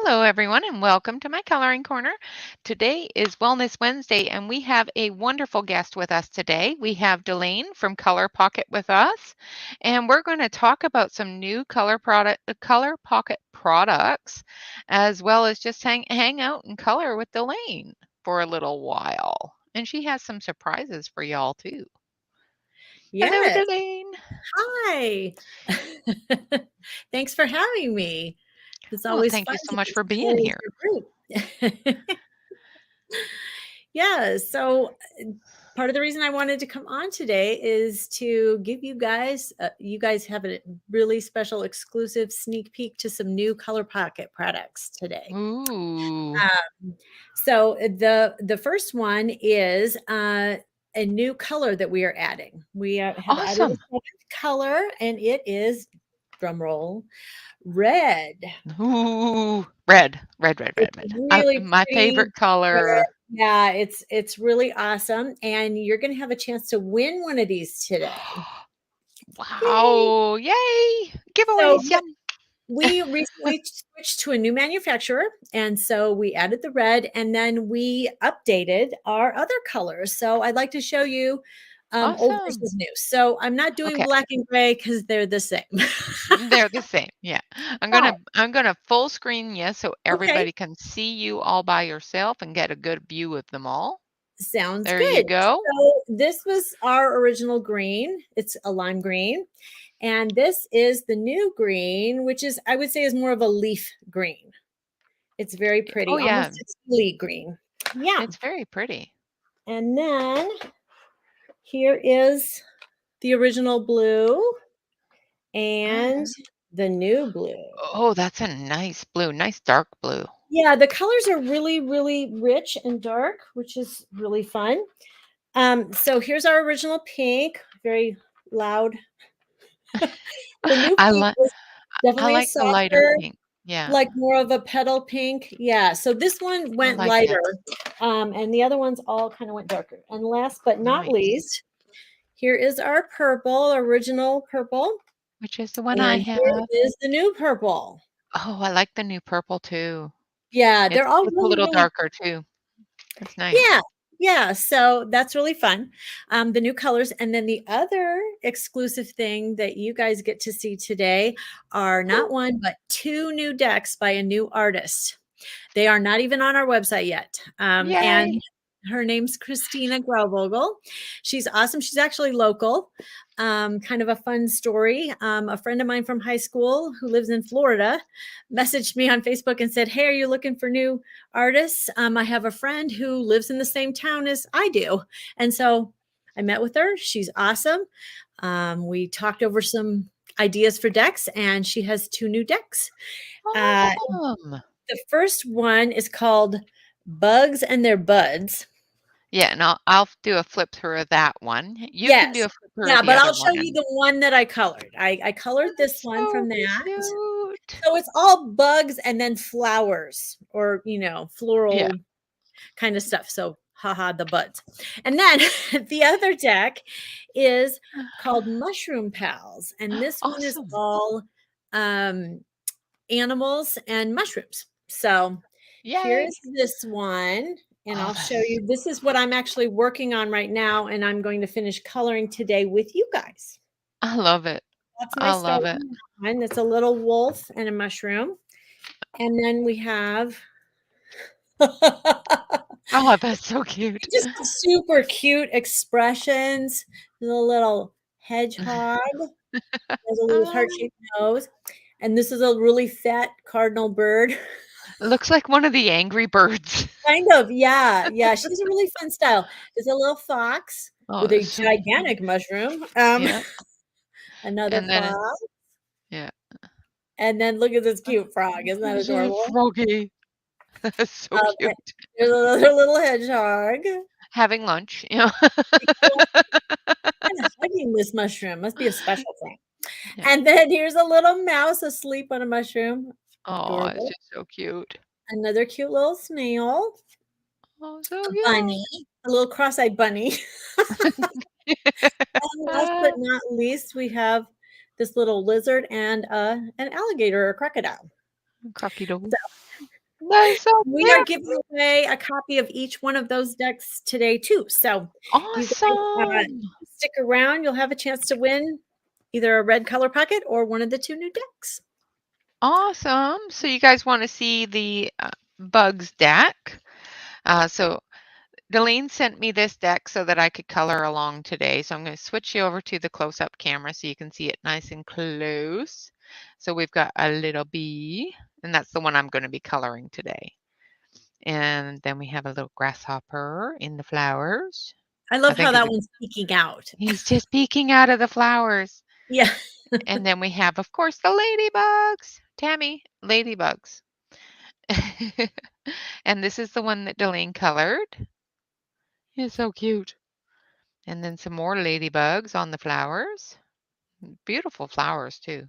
Hello, everyone, and welcome to my coloring corner. Today is Wellness Wednesday, and we have a wonderful guest with us today. We have Dalaine from Color Pocket with us, and we're going to talk about some new Color Pocket products, as well as just hang out and color with Dalaine for a little while. And she has some surprises for y'all too. Hello, Yes. Dalaine. Hi. Thanks for having me. It's Well, always thank fun you so to much get for to color being with here. your group. Yeah, so part of the reason I wanted to come on today is to give you guys have a really special exclusive sneak peek to some new Color Pocket products today. Ooh, So the first one is a new color that we are adding. Have added a awesome. second color, and it is drum roll red. Ooh, red, red, red, red, It's red. really My pretty favorite red. color. Yeah, it's really awesome, and you're going to have a chance to win one of these today. Yay! Wow, yay! So Giveaways, yum. we recently switched to a new manufacturer, and so we added the red, and then we updated our other colors. So I'd like to show you old Awesome. versus new. So I'm not doing Okay, black and gray because they're the same. they're the same. Yeah. But I'm gonna full screen you so okay, everybody can see you all by yourself and get a good view of them all. sounds There you good. go. So this was our original green. It's a lime green. And this is the new green, which is, I would say, is more of a leaf green. It's very Oh pretty, yeah, almost a tealy green. Yeah. it's very pretty. And then here is the original blue Oh, and the new blue. oh, that's a nice blue, nice dark blue. Yeah, the colors are really, really rich and dark, which is really fun. So here's our original pink, very loud. The new I pink like is I definitely a like the lighter softer, pink. Yeah, like more of a petal pink. Yeah. So this one I went like it. lighter. And the other ones all kind of went darker. And last but not Nice. least, here is our purple, original purple. Which is the one I And here have. is the new purple. Oh, I like the new purple too. Yeah, they're all It's a really, little really, darker too. That's yeah. nice. Yeah, so that's really fun. The new colors. And then the other exclusive thing that you guys get to see today are not one, but two new decks by a new artist. They are not even on our website yet. Yay. And her name's Christina Grauvogel. She's awesome. She's actually local. Kind of a fun story. A friend of mine from high school who lives in Florida messaged me on Facebook and said, "Hey, are you looking for new artists? I have a friend who lives in the same town as I do." And so I met with her. She's awesome. We talked over some ideas for decks, and she has two new decks. Uh, Awesome. the first one is called Bugs and Their Buds. Yeah, and I'll do a flip through of that one. You can do Yes. a flip through of Yeah, the but other I'll show one you and the one that I colored. I colored this that's one so from that. cute. So it's all bugs and then flowers or, Yeah. floral kind of stuff. So haha, the buds. And then the other deck is called Mushroom Pals. And this one is Awesome. all um, animals and mushrooms. So Yay. here's this one, and Oh, I'll show that's you. This is what I'm actually working on right now, and I'm going to finish coloring today with you guys. I love it. That's my I love it. starting one. It's a little wolf and a mushroom. And then we have Oh, that's so cute. just super cute expressions. There's a little hedgehog. There's a little heart-shaped nose. And this is a really fat cardinal bird. Looks like one of the Angry Birds. Kind of, yeah, yeah. She has a really fun style. There's a little fox Oh, with it's a so cute. gigantic mushroom. Yeah. Another And then fox, yeah. and then look at this cute frog. Isn't that There's a adorable? froggy. That's so And cute. there's another little hedgehog. Having lunch, you know? Kind of hugging this mushroom. Must be a special thing. Yeah. And then here's a little mouse asleep on a mushroom. Oh, it's Adorable. just so cute. Another cute little snail. Oh, so A cute. bunny. A little cross-eyed bunny. And last but Ah, not least, we have this little lizard and an alligator or crocodile. Crocky dog. So That's so We are cute. giving away a copy of each one of those decks today too. So you guys Awesome. stick around. You'll have a chance to win either a red color pocket or one of the two new decks. Awesome. So you guys want to see the bugs deck? So Dalaine sent me this deck so that I could color along today. So I'm going to switch you over to the close-up camera so you can see it nice and close. So we've got a little bee, and that's the one I'm going to be coloring today. And then we have a little grasshopper in the flowers. I I love how think it's that one's peeking out. he's just peeking out of the flowers. Yeah. And then we have, of course, the ladybugs. Tammy, ladybugs. And this is the one that Dalaine colored. It's so cute. And then some more ladybugs on the flowers. Beautiful flowers too.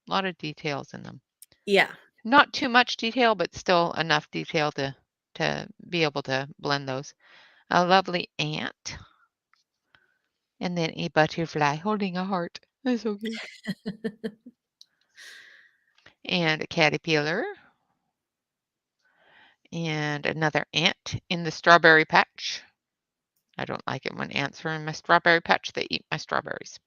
A lot of details in them. Yeah. Not too much detail, but still enough detail to be able to blend those. A lovely ant. And then a butterfly holding a heart. That's so cute. And a caterpillar. And another ant in the strawberry patch. I don't like it when ants are in my strawberry patch. They eat my strawberries.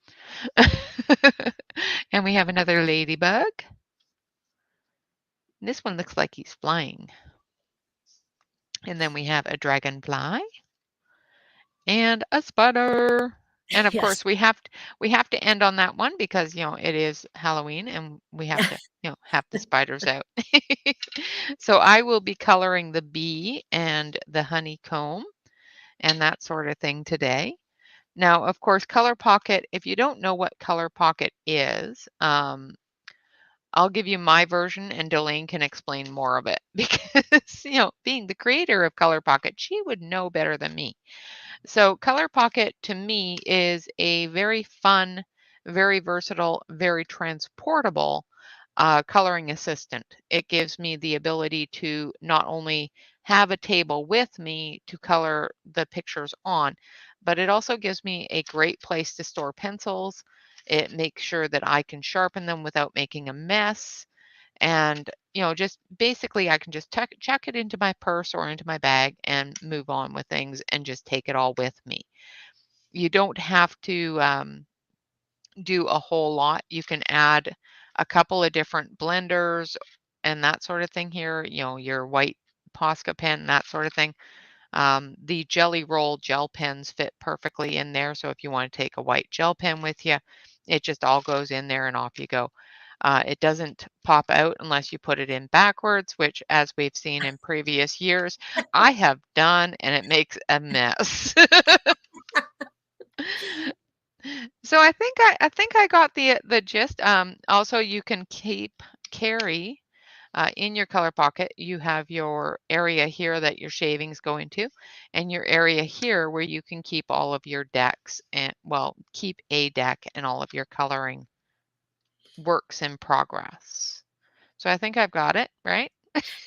And we have another ladybug. This one looks like he's flying. And then we have a dragonfly and a spider. And of Yes. course we have to end on that one because it is Halloween and we have to have the spiders out. So I will be coloring the bee and the honeycomb and that sort of thing today. Now, of course, Color Pocket, if you don't know what Color Pocket is, I'll give you my version and Dalaine can explain more of it because, being the creator of Color Pocket, she would know better than me. So, Color Pocket to me is a very fun, very versatile, very transportable coloring assistant. It gives me the ability to not only have a table with me to color the pictures on, but it also gives me a great place to store pencils. It makes sure that I can sharpen them without making a mess. And, just basically I can just chuck it into my purse or into my bag and move on with things and just take it all with me. You don't have to do a whole lot. You can add a couple of different blenders and that sort of thing here, your white Posca pen, that sort of thing. The Jelly Roll gel pens fit perfectly in there. So if you want to take a white gel pen with you, it just all goes in there and off you go. It doesn't pop out unless you put it in backwards, which, as we've seen in previous years, I have done, and it makes a mess. So I think I got the gist. Also, you can carry in your color pocket. You have your area here that your shavings go into, and your area here where you can keep all of your decks and keep a deck and all of your coloring works in progress. So I think I've got it right.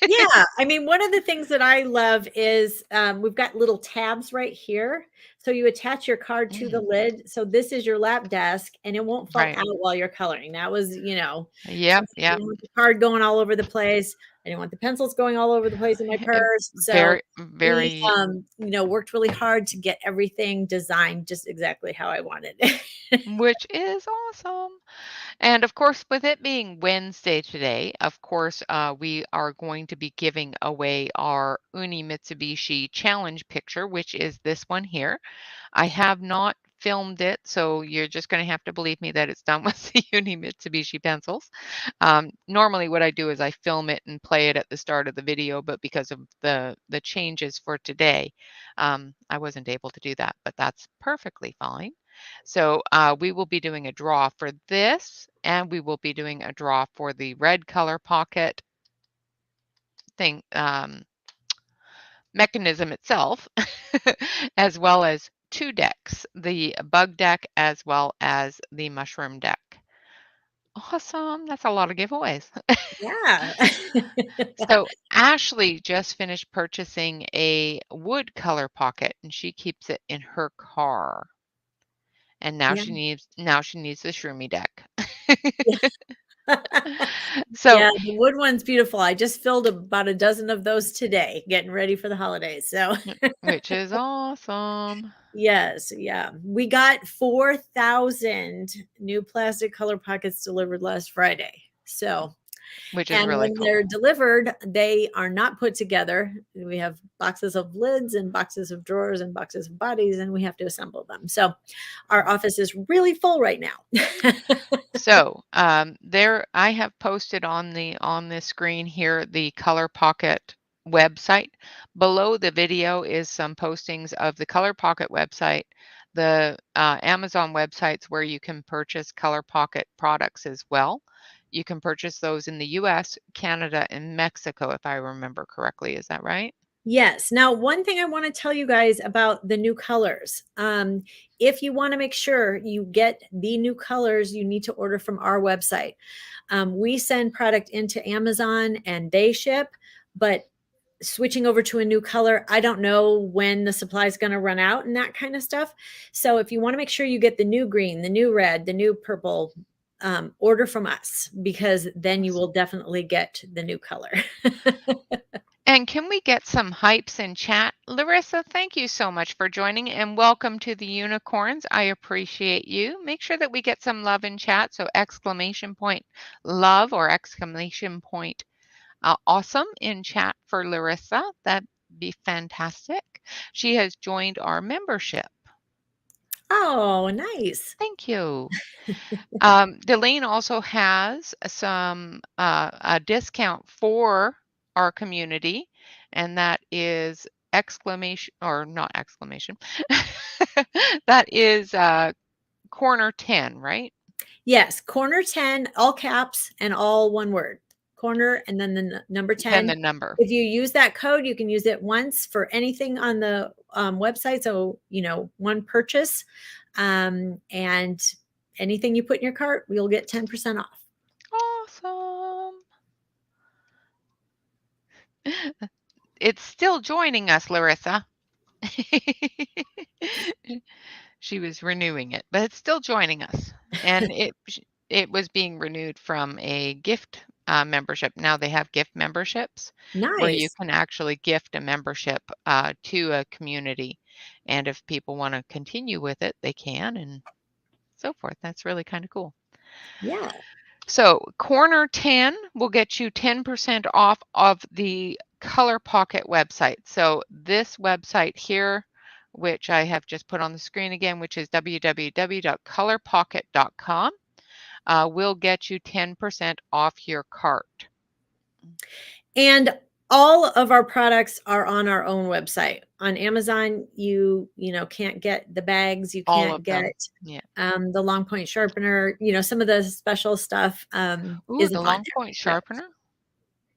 Yeah, I mean, one of the things that I love is we've got little tabs right here. So you attach your card to the Mm, lid. So this is your lap desk and it won't fall right. out while you're coloring. That was, Yep. since I Yep. didn't want the card going all over the place. I didn't want the pencils going all over the place in my purse. So Very, we, very, worked really hard to get everything designed just exactly how I wanted it. which is awesome. And of course, with it being Wednesday today, of course, we are going to be giving away our Uni Mitsubishi challenge picture, which is this one here. I have not filmed it, so you're just going to have to believe me that it's done with the Uni Mitsubishi pencils. Normally, what I do is I film it and play it at the start of the video, but because of the changes for today, I wasn't able to do that. But that's perfectly fine. So we will be doing a draw for this, and we will be doing a draw for the red color pocket thing mechanism itself, as well as two decks, the bug deck as well as the mushroom deck. Awesome. That's a lot of giveaways. Yeah. So Ashley just finished purchasing a wood color pocket and she keeps it in her car. And now Yeah. she needs the shroomy deck. So, Yeah, the wood one's beautiful. I just filled about a dozen of those today, getting ready for the holidays. So, which is awesome, yes, yeah. We got 4,000 new plastic color pockets delivered last Friday. So, which is and really when cool. they're delivered, they are not put together. We have boxes of lids and boxes of drawers and boxes of bodies, and we have to assemble them. So our office is really full right now. So, there I have posted on the screen here the Color Pocket website. Below the video is some postings of the Color Pocket website, the Amazon websites where you can purchase Color Pocket products as well. You can purchase those in the U.S., Canada, and Mexico, if I remember correctly. Is that right? Yes. Now, one thing I want to tell you guys about the new colors. If you want to make sure you get the new colors, you need to order from our website. We send product into Amazon and they ship, but switching over to a new color, I don't know when the supply is going to run out and that kind of stuff. So if you want to make sure you get the new green, the new red, the new purple, order from us because then you will definitely get the new color. And can we get some hypes in chat? Larissa, thank you so much for joining and welcome to the unicorns. I appreciate you. Make sure that we get some love in chat. So exclamation point love or exclamation point awesome in chat for Larissa. That'd be fantastic. She has joined our membership. Oh, nice. Thank you. Dalaine also has some a discount for our community, and that is exclamation or not exclamation. That is corner 10, right? Yes, corner 10, all caps and all one word. Corner and then the number Then 10. the number. If you use that code, you can use it once for anything on the website. So, one purchase and anything you put in your cart, you'll get 10% off. Awesome. It's still joining us, Larissa. She was renewing it, but it's still joining us. And it was being renewed from a gift membership. Now they have gift memberships where you Nice. can actually gift a membership to a community. And if people want to continue with it, they can and so forth. That's really kind of cool. Yeah. So corner 10 will get you 10% off of the Color Pocket website. So this website here, which I have just put on the screen again, which is www.colorpocket.com, will get you 10% off your cart. And all of our products are on our own website. On Amazon, can't get the bags, you All can't of get them. Yeah. the long point sharpener, some of the special stuff Ooh, isn't the on long there. point But sharpener. Oh,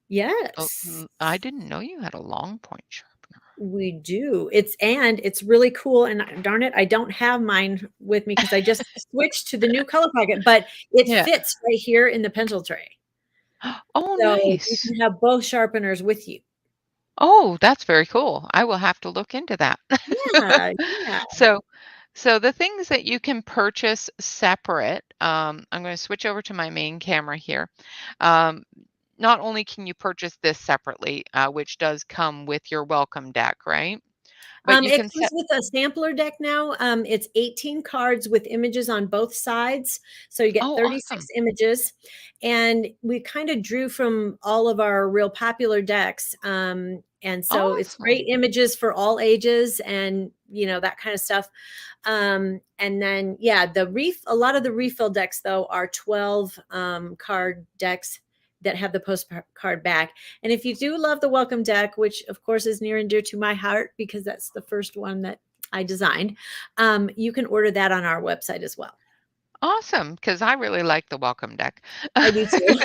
yes, I didn't know you had a long point sharpener. we do. It's really cool. And darn it, I don't have mine with me because I just switched to the new color pocket, but it Yeah. fits right here in the pencil tray. Oh, So you nice. can have both sharpeners with you. Oh, that's very cool. I will have to look into that. Yeah, yeah. So, so the things that you can purchase separate, I'm going to switch over to my main camera here. Um, not only can you purchase this separately, which does come with your welcome deck, right? But you It can comes set, with a sampler deck now. It's 18 cards with images on both sides. So you get oh, 36 awesome. images. And we kind of drew from all of our real popular decks. And so it's Awesome. great images for all ages and, that kind of stuff. And then, yeah, a lot of the refill decks, though, are 12 card decks that have the postcard back. And if you do love the welcome deck, which of course is near and dear to my heart because that's the first one that I designed, you can order that on our website as well. Awesome, because I really like the welcome deck. I do too.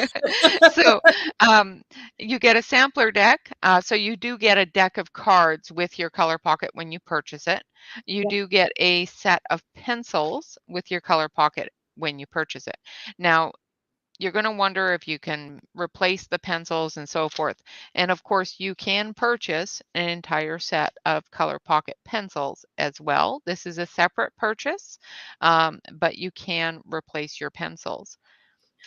So, um, you get a sampler deck. So you do get a deck of cards with your color pocket when you purchase it. You Yeah. do get a set of pencils with your color pocket when you purchase it. Now, you're going to wonder if you can replace the pencils and so forth. And of course, you can purchase an entire set of Color Pocket pencils as well. This is a separate purchase, but you can replace your pencils.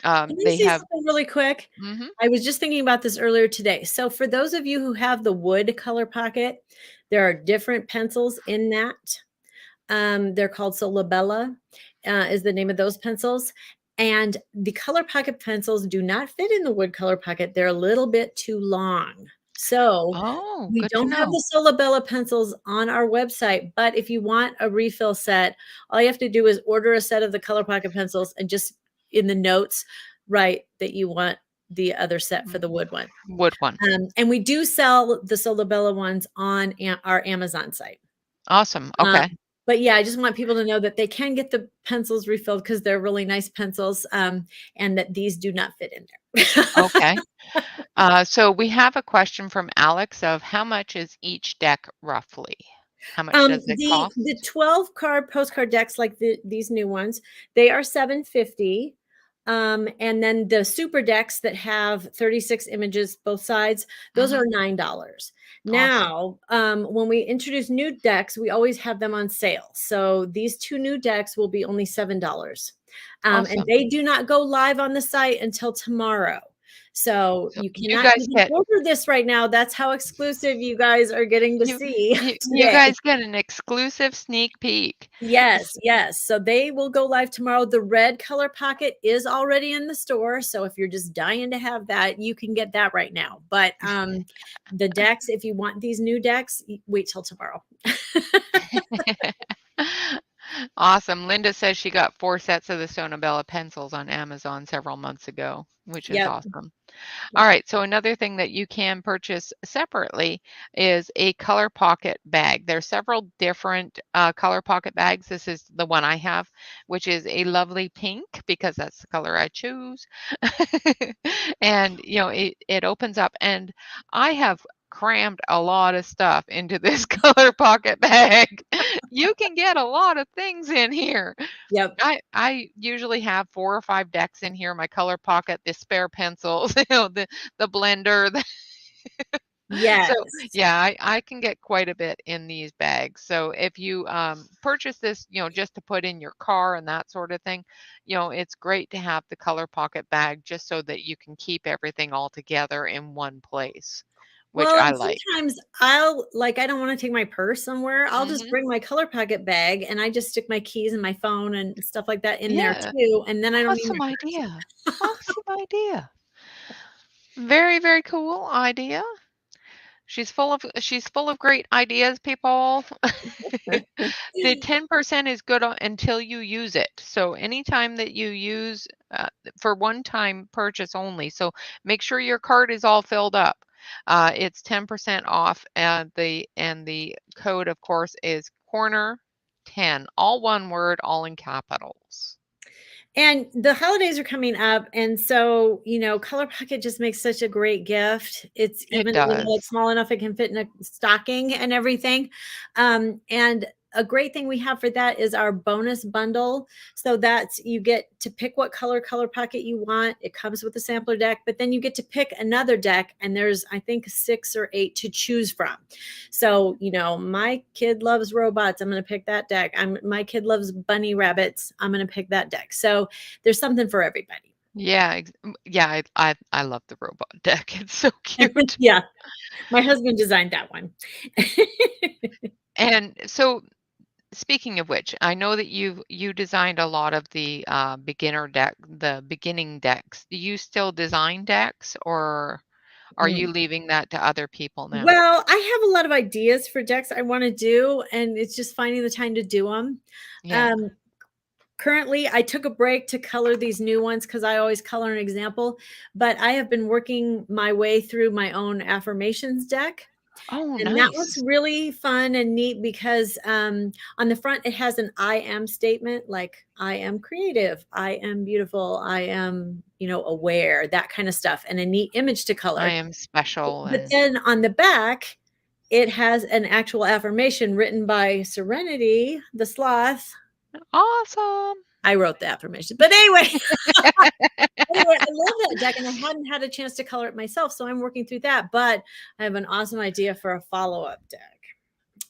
Can I They say have something really quick? mhm, I was just thinking about this earlier today. So for those of you who have the wood color pocket, there are different pencils in that. They're called Solabella, is the name of those pencils. And the color pocket pencils do not fit in the wood color pocket. They're a little bit too long. So oh, we good to don't have know. the Solabella pencils on our website, but if you want a refill set, all you have to do is order a set of the color pocket pencils and just in the notes write that you want the other set for the Mm, wood one. wood one. And we do sell the Solabella ones on our Amazon site. Awesome, Um, okay, but yeah, I just want people to know that they can get the pencils refilled because they're really nice pencils, and that these do not fit in there. okay. So we have a question from Alex of how much is each deck roughly? How much does it The cost? 12 card postcard decks like these new ones, they are 750. And then the super decks that have 36 images both sides, those are Mhm, $9. awesome, Now, when we introduce new decks, we always have them on sale. So these two new decks will be only $7. And awesome. they do not go live on the site until tomorrow. So So you you cannot guys even get order this right now. That's how exclusive you guys are getting to you see you today. guys get an exclusive sneak peek. Yes, yes. So they will go live tomorrow. The red color pocket is already in the store. So if you're just dying to have that, you can get that right now. But the decks, if you want these new decks, wait till tomorrow. Awesome. Linda says she got 4 sets of the Sonabella pencils on Amazon several months ago, which is Yep. awesome. All Yep. right, so another thing that you can purchase separately is a color pocket bag. There's several different color pocket bags. This is the one I have, which is a lovely pink because that's the color I choose. And it opens up, and I have crammed a lot of stuff into this color pocket bag. You can get a lot of things in here. Yep. I usually have 4 or 5 decks in here, my color pocket, the spare pencils, the blender, so, Yes. yeah, I can get quite a bit in these bags. So if you, purchase this, just to put in your car and that sort of thing, it's great to have the color pocket bag just so that you can keep everything all together in one place, which Well, I and like. sometimes I don't want to take my purse somewhere. I'll just Mhm. bring my color pocket bag and I just stick my keys and my phone and stuff like that in there Yeah, too. And then I don't need my awesome purse. idea. Awesome idea. Very, very cool idea. She's full of great ideas, people. The 10% is good until you use it. So anytime that you use for one-time purchase only. So make sure your cart is all filled up. It's 10% off, and the code, of course, is corner 10, all one word, all in capitals. And the holidays are coming up, and so, Color Pocket just makes such a great gift. It's It even, it's does. small enough it can fit in a stocking and everything. And a great thing we have for that is our bonus bundle. So that's you get to pick what color pocket you want. It comes with a sampler deck, but then you get to pick another deck, and there's I think 6 or 8 to choose from. So, my kid loves robots. I'm going to pick that deck. My kid loves bunny rabbits. I'm going to pick that deck. So there's something for everybody. Yeah, yeah, I love the robot deck. It's so cute. Yeah. My husband designed that one. And so speaking of which, I know that you designed a lot of the the beginning decks. Do you still design decks, or are you Mm. leaving that to other people now? Well, I have a lot of ideas for decks I want to do, and it's just finding the time to do them. Yeah. Um, Currently, I took a break to color these new ones because I always color an example, but I have been working my way through my own affirmations deck. Oh, And that one's nice. really fun and neat because on the front it has an I am statement like I am creative, I am beautiful, I am, aware, that kind of stuff, and a neat image to I color. am special But and then on the back, it has an actual affirmation written by Serenity, the sloth. awesome. I wrote the affirmation. But anyway, anyway, I love that deck and I hadn't had a chance to color it myself. So I'm working through that. But I have an awesome idea for a follow-up deck.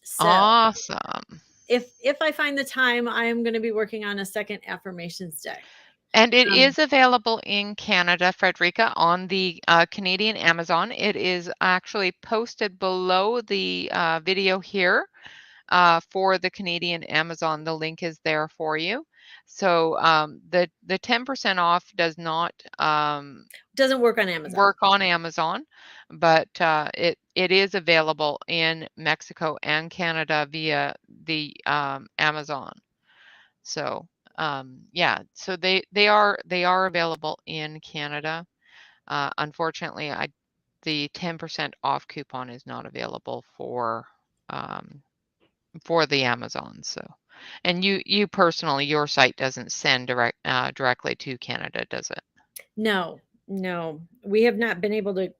So Awesome. if I find the time, I am going to be working on a second affirmations deck. And it Um, is available in Canada, Frederica, on the Canadian Amazon. It is actually posted below the video here for the Canadian Amazon. The link is there for you. So the 10% off does not doesn't work on Amazon. work on Amazon, but it is available in Mexico and Canada via the Amazon. So yeah, so they are available in Canada. Unfortunately, the 10% off coupon is not available um, for the Amazon. So, and you personally, your site doesn't send directly to Canada, does it? No, no, we have not been able to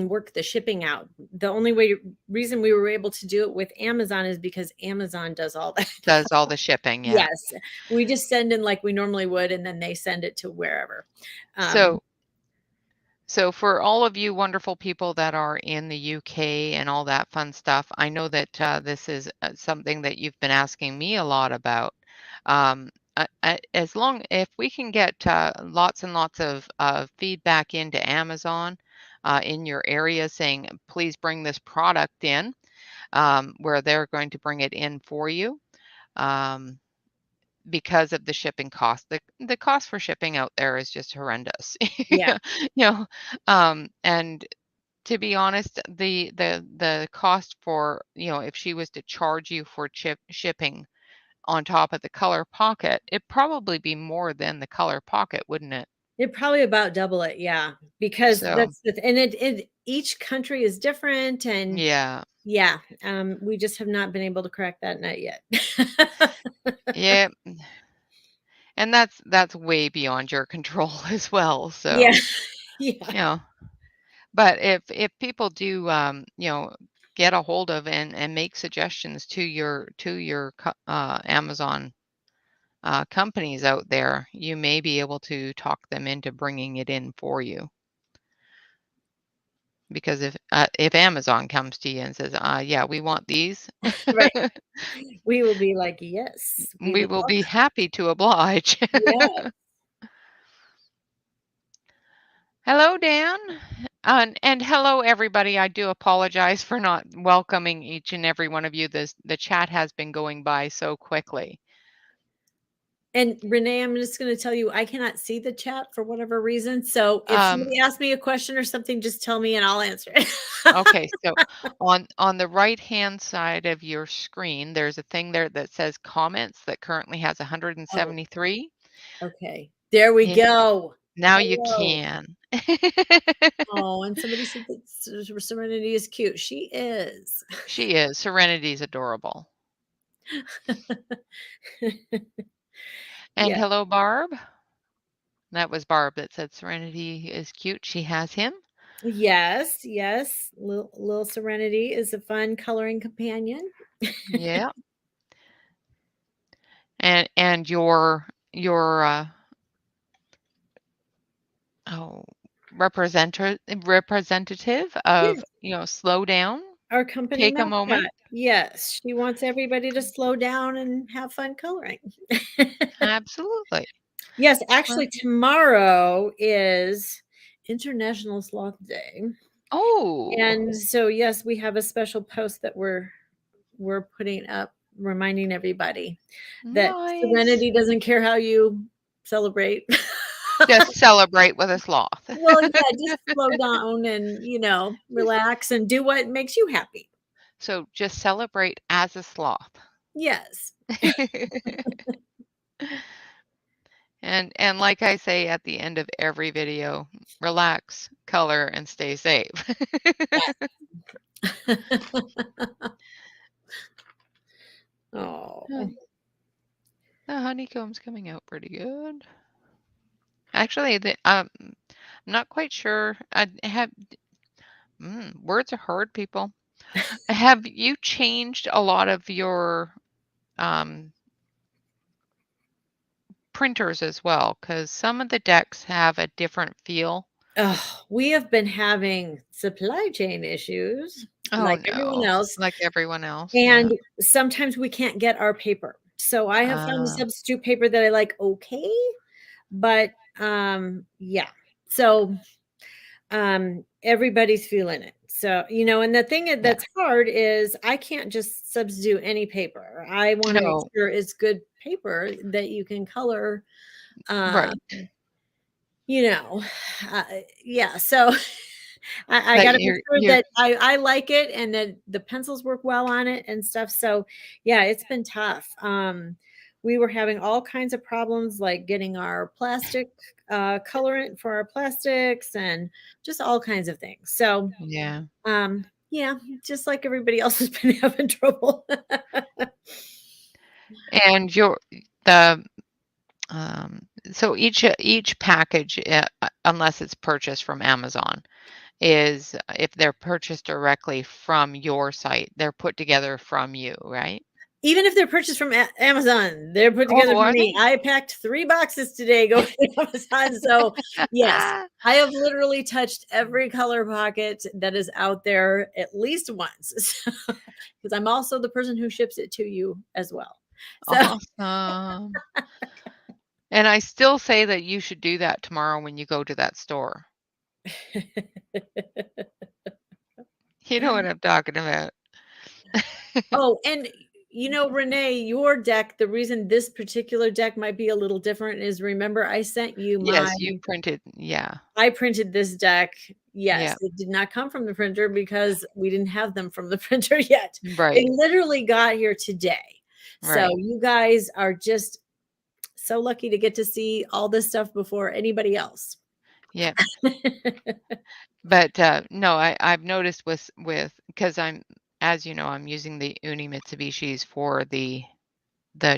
work the shipping out. The only reason we were able to do it with Amazon is because Amazon does all that. Does all the shipping, yeah. Yes, we just send in like we normally would, and then they send it to wherever. Um, So So for all of you wonderful people that are in the UK and all that fun stuff, I know that this is something that you've been asking me a lot about. Um, as long if we can get lots and lots of feedback into Amazon in your area saying, please bring this product in, where they're going to bring it in for you. Um, because of the shipping cost. The cost for shipping out there is just horrendous. yeah, You know, and to be honest, the cost for, if she was to charge you for shipping on top of the Color Pocket, it'd probably be more than the Color Pocket, wouldn't it? it probably about double it. Yeah, because So, and it each country is different, and yeah. yeah, we just have not been able to crack that nut yet. Yeah, and that's way beyond your control as well. Yeah, So, yeah. you know, but if people do, get a hold of and make suggestions to your Amazon companies out there, you may be able to talk them into bringing it in for you. Because if Amazon comes to you and says, "Yeah, we want these," Right. We will be like, yes, we we would will love be that. happy to oblige. Yeah. Hello, Dan. And hello, everybody. I do apologize for not welcoming each and every one of you. The chat has been going by so quickly. And Renee, I'm just going to tell you, I cannot see the chat for whatever reason. So if Um, somebody asks me a question or something, just tell me and I'll answer it. okay, so on the right-hand side of your screen, there's a thing there that says comments that currently has Oh, 173. okay. There we Yeah, go. now you Hello. can. Oh, and somebody said that Serenity is cute. She is. She is. Serenity's adorable. And Yeah. hello, Barb. That was Barb that said Serenity is cute. She has him. Yes. Yes. Little Serenity is a fun coloring companion. Yeah. And your oh representative Yes. of, slow down, Our company take a moment. mascot. Yes. She wants everybody to slow down and have fun coloring. Absolutely. Yes, Well, actually, tomorrow is International Sloth Day. oh, And so, yes, we have a special post that we're putting up reminding everybody that nice. Serenity doesn't care how you celebrate. Just celebrate with a sloth. Well, yeah, just slow down and, relax and do what makes you happy. So just celebrate as a sloth. Yes. And like I say at the end of every video, relax, color, and stay safe. Oh. Um, the honeycomb's coming out pretty good. Actually, I'm not quite sure. I have words are hard, people. Have you changed a lot of your um, printers as well? Because some of the decks have a different feel. Oh, we have been having supply chain issues Oh like everyone no, else, like everyone else. Yeah. and sometimes we can't get our paper. So I have found a Uh, substitute paper that I like okay, But yeah. So everybody's feeling it. So, and the thing Yeah. that's hard is I can't just substitute any paper. I want to make No. sure it's good paper that you can color. Uh, Right. you know, uh, yeah. So I That got to make sure you're that I like it and that the pencils work well on it and stuff. So yeah, it's been tough. We were having all kinds of problems like getting our plastic colorant for our plastics and just all kinds of things. So yeah. yeah, just like everybody else has been having trouble. And the so each package, unless it's purchased from Amazon, is if they're purchased directly from your site, they're put together from you, right? Even if they're purchased from Amazon, they're put together Oh, for are me. they? I packed 3 boxes today going to Amazon. So, yes, I have literally touched every color pocket that is out there at least once. Because I'm also the person who ships it to you as well. So, Awesome. And I still say that you should do that tomorrow when you go to that store. You know what I'm talking about. oh, and Renee, your deck, the reason this particular deck might be a little different is remember I sent you my Yes, you printed, yeah. I printed this deck. Yes, Yeah, it did not come from the printer because we didn't have them from the printer yet. They right, literally got here today. So right. you guys are just so lucky to get to see all this stuff before anybody else. Yeah. But, no, I've noticed with because as you know, I'm using the Uni Mitsubishis for the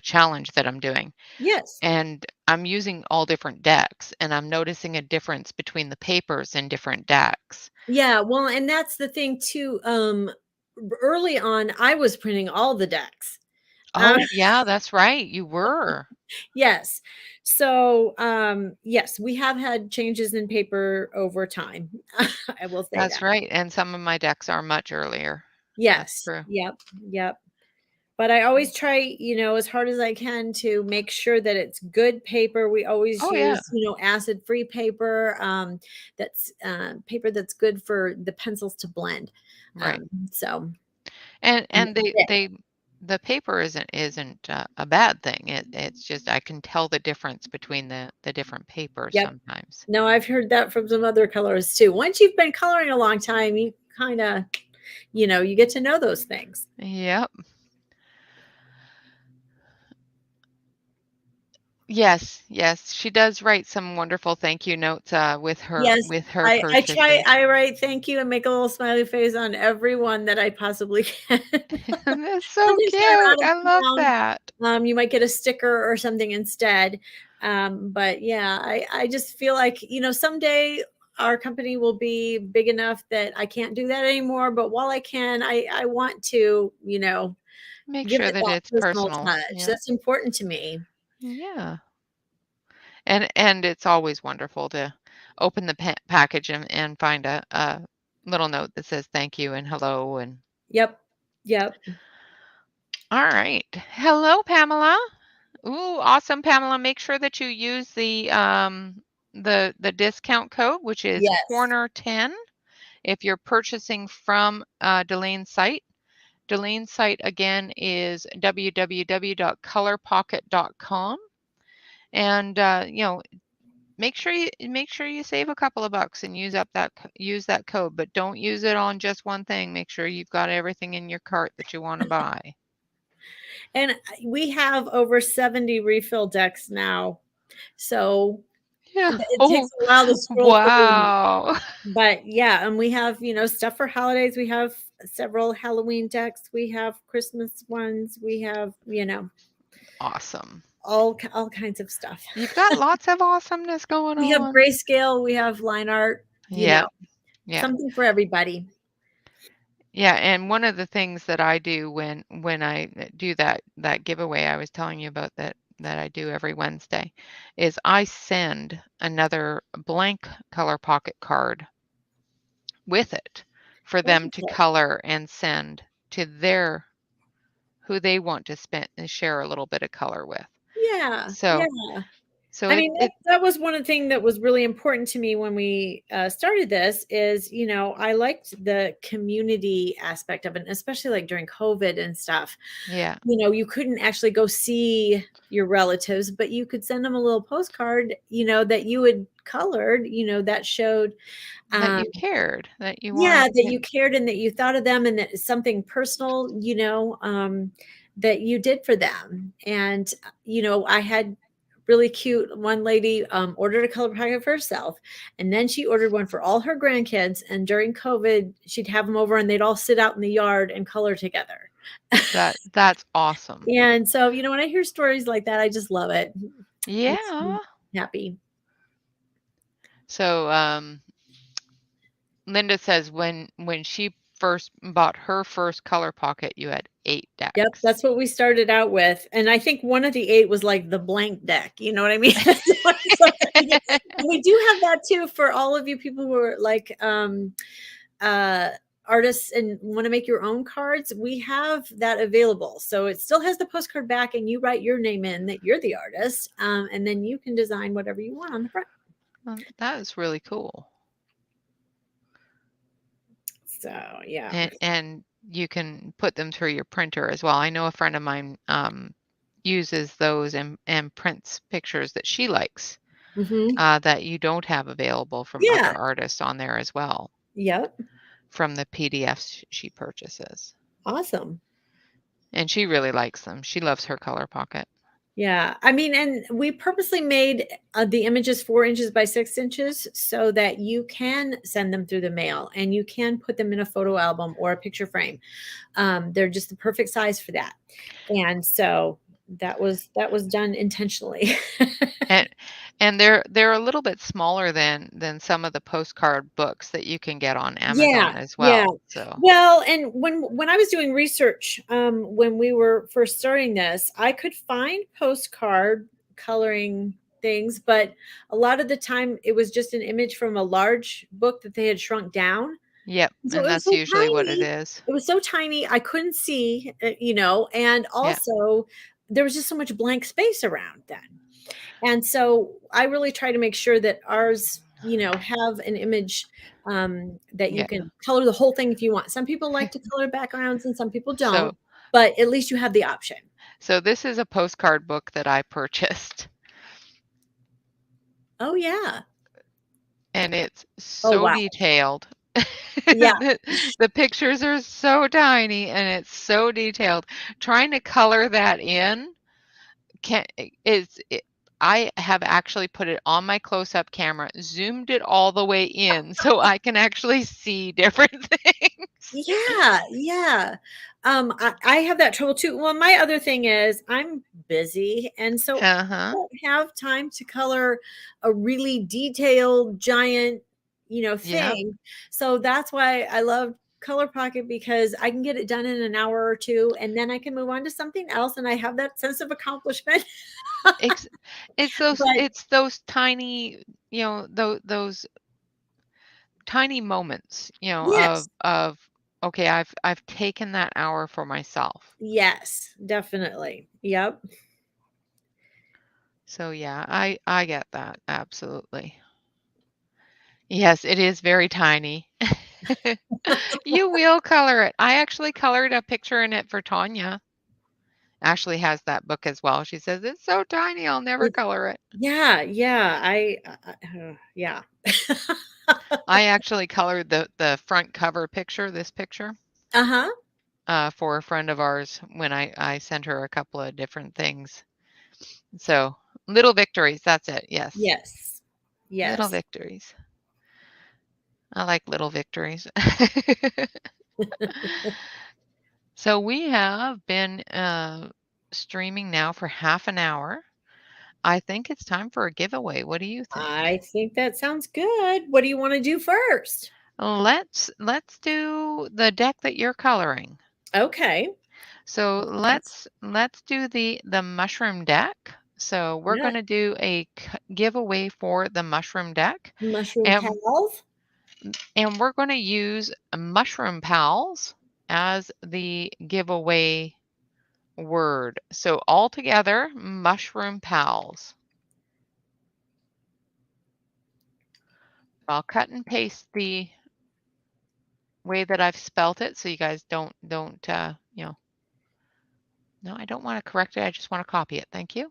challenge that I'm doing, Yes. and I'm using all different decks, and I'm noticing a difference between the papers in different decks. Yeah, well, and that's the thing too. Early on, I was printing all the decks. Um, Oh, yeah, that's right, you were. yes. So, yes, we have had changes in paper over time. I will say That's that. right, and some of my decks are much earlier. That's Yes. true. Yep. Yep. But I always try, as hard as I can to make sure that it's good paper. We always Oh, yeah, use, acid-free paper, that's, paper that's good for the pencils to blend. right. So and And the paper isn't a bad thing. It's just I can tell the difference between the different papers yep. sometimes. No, I've heard that from some other colors too. Once you've been coloring a long time, you kinda, you get to know those things. Yep. Yes, yes, she does write some wonderful thank you notes, Yes, with her I try purchases. I write thank you and make a little smiley face on every one that I possibly can. That's so Sometimes when I'm out cute. of I love town, that. you might get a sticker or something instead. But yeah, I just feel like, someday our company will be big enough that I can't do that anymore. But while I can, I want to, Make give sure it that that it's personal personal. touch. Yeah. That's important to me. Yeah. And it's always wonderful to open the package and find a little note that says thank you and hello and Yep. Yep. all right. Hello, Pamela. Ooh, awesome, Pamela. Make sure that you use the discount code, which is Yes. corner 10 if you're purchasing from Dalaine's site. Dalaine's site again is www.colorpocket.com. And make sure you save a couple of bucks and use that code, but don't use it on just one thing. Make sure you've got everything in your cart that you want to buy. And we have over 70 refill decks now. So Yeah. it takes Oh, a while to scroll through them. wow. But yeah, and we have, stuff for holidays. We have several Halloween decks. We have Christmas ones. We have, Awesome. all kinds of stuff. You've got lots of awesomeness going We have on. grayscale, we have line art, Yeah. Yeah. something for everybody. Yeah, and one of the things that I do when I do that giveaway I was telling you about that I do every Wednesday is I send another blank color pocket card with it for them to Wonderful. color and send to their who they want to spend and share a little bit of color with. Yeah, So yeah. So I mean, it that was one of the thing that was really important to me when we started this is, I liked the community aspect of it, especially like during COVID and stuff. yeah, You couldn't actually go see your relatives, but you could send them a little postcard, that you had colored, that showed, that um, you cared, that you yeah, wanted that to. you cared and that you thought of them and that it's something personal, that you did for them. And, I had really cute one lady ordered a color packet for herself. And then she ordered one for all her grandkids. And during COVID, she'd have them over and they'd all sit out in the yard and color together. That's awesome. And so, when I hear stories like that, I just love it. Makes me Yeah. happy. So Linda says when she first bought her first color pocket, you had 8 Yep, decks. that's what we started out with, and I think one of the 8 was, like, the blank deck, you know what I mean? So and we do have that too for all of you people who are, like, uh, artists and wanna make your own cards, we have that available, so it still has the postcard back, and you write your name in that you're the artist, and then you can design whatever you want on the front. That is really cool. So, yeah. And you can put them through your printer as well. I know a friend of mine uses those and prints pictures that she likes Mhm. that you don't have available from Yeah. other artists on there as well Yep. from the PDFs she purchases. Awesome. And she really likes them. She loves her color pocket. Yeah, I mean, and we purposely made the images 4 inches by 6 inches so that you can send them through the mail and you can put them in a photo album or a picture frame. They're just the perfect size for that, and so that was done intentionally. And they're a little bit smaller than some of the postcard books that you can get on Yeah, Amazon as yeah. well. So, Well, and when I was doing research, when we were first starting this, I could find postcard coloring things, but a lot of the time it was just an image from a large book that they had shrunk down. yep, So and it was that's so usually what it tiny. is. It was so tiny, I couldn't see, and Yeah. also there was just so much blank space around then. And so I really try to make sure that ours, have an image that you Yeah. can color the whole thing if you want. Some people like to color backgrounds and some people So don't, but at least you have the option. so this is a postcard book that I purchased, Oh, yeah. and it's Oh, so wow. detailed. Yeah. The pictures are so tiny and it's so detailed. Trying to color that in can is it, I have actually put it on my close-up camera, zoomed it all the way in so I can actually see different things. Yeah, yeah. I have that trouble too. Well, my other thing is I'm busy, and so I Uh-huh. don't have time to color a really detailed, giant, Yep. thing. So that's why I love Color Pocket because I can get it done in an hour or two, and then I can move on to something else, and I have that sense of accomplishment. It's But it's those tiny, those tiny moments, yes, of okay, I've taken that hour for myself. yes, definitely. Yep. So yeah, I get that absolutely. Yes, it is very tiny. You will color it. I actually colored a picture in it for Tanya. Ashley has that book as well. She says it's so tiny, I'll never color it. Yeah, yeah, yeah. I actually colored the front cover picture, this picture, Uh-huh. for a friend of ours when I sent her a couple of different things. So little victories. That's it. Yes, Yes. little Yes. victories. I like little victories. So we have been streaming now for half an hour. I think it's time for a giveaway. What do you think? I think that sounds good. What do you wanna do first? Let's do the deck that you're coloring. Okay. So Let's let's do the mushroom deck. So we're yeah, going to do a giveaway for the mushroom deck, mushroom and pals. we're going to use mushroom pals as the giveaway word. So all together, mushroom pals. I'll cut and paste the way that I've spelt it so you guys don't, you know, no, I don't want to correct it. I just want to copy it. Thank you.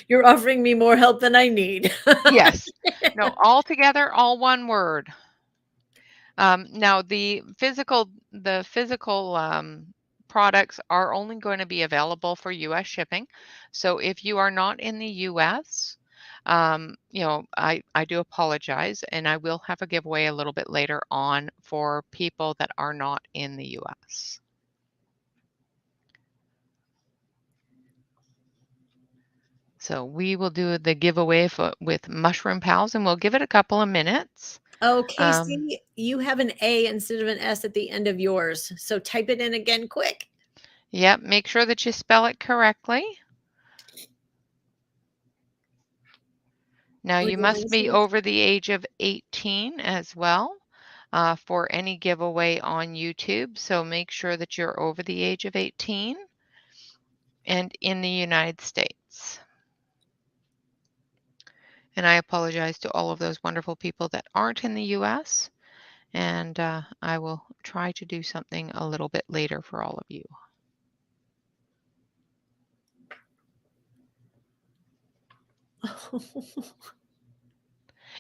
You're offering me more help than I need. Yes. No, all together, all one word. Now the physical products are only going to be available for US shipping. So if you are not in the US, you know, I do apologize, and I will have a giveaway a little bit later on for people that are not in the US. So we will do the giveaway with Mushroom Pals, and we'll give it a couple of minutes. Oh, Casey, you have an A instead of an S at the end of yours. So type it in again quick. Yep, make sure that you spell it correctly. Now you must be over the age of 18 as well for any giveaway on YouTube. So make sure that you're over the age of 18 and in the United States. And I apologize to all of those wonderful people that aren't in the US. And I will try to do something a little bit later for all of you.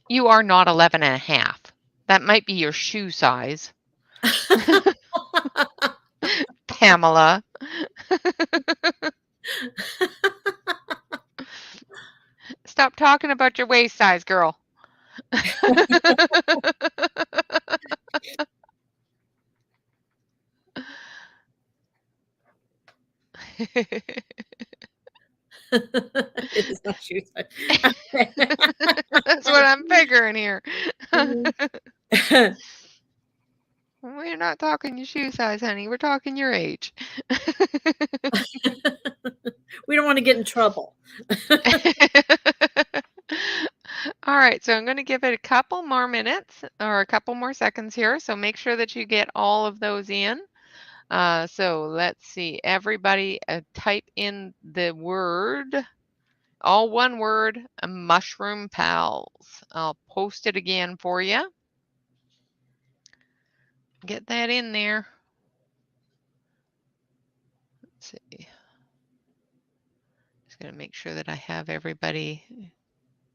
You are not 11 and a half. That might be your shoe size. Pamela. Stop talking about your waist size, girl. It is not shoe size. That's what I'm figuring here. Mhm. We're not talking your shoe size, honey. We're talking your age. We don't want to get in trouble. All right, so I'm going to give it a couple more minutes or a couple more seconds here. So make sure that you get all of those in. So let's see. Everybody type in the word, all one word, Mushroom Pals. I'll post it again for you. Get that in there. Let's see. Just going to make sure that I have everybody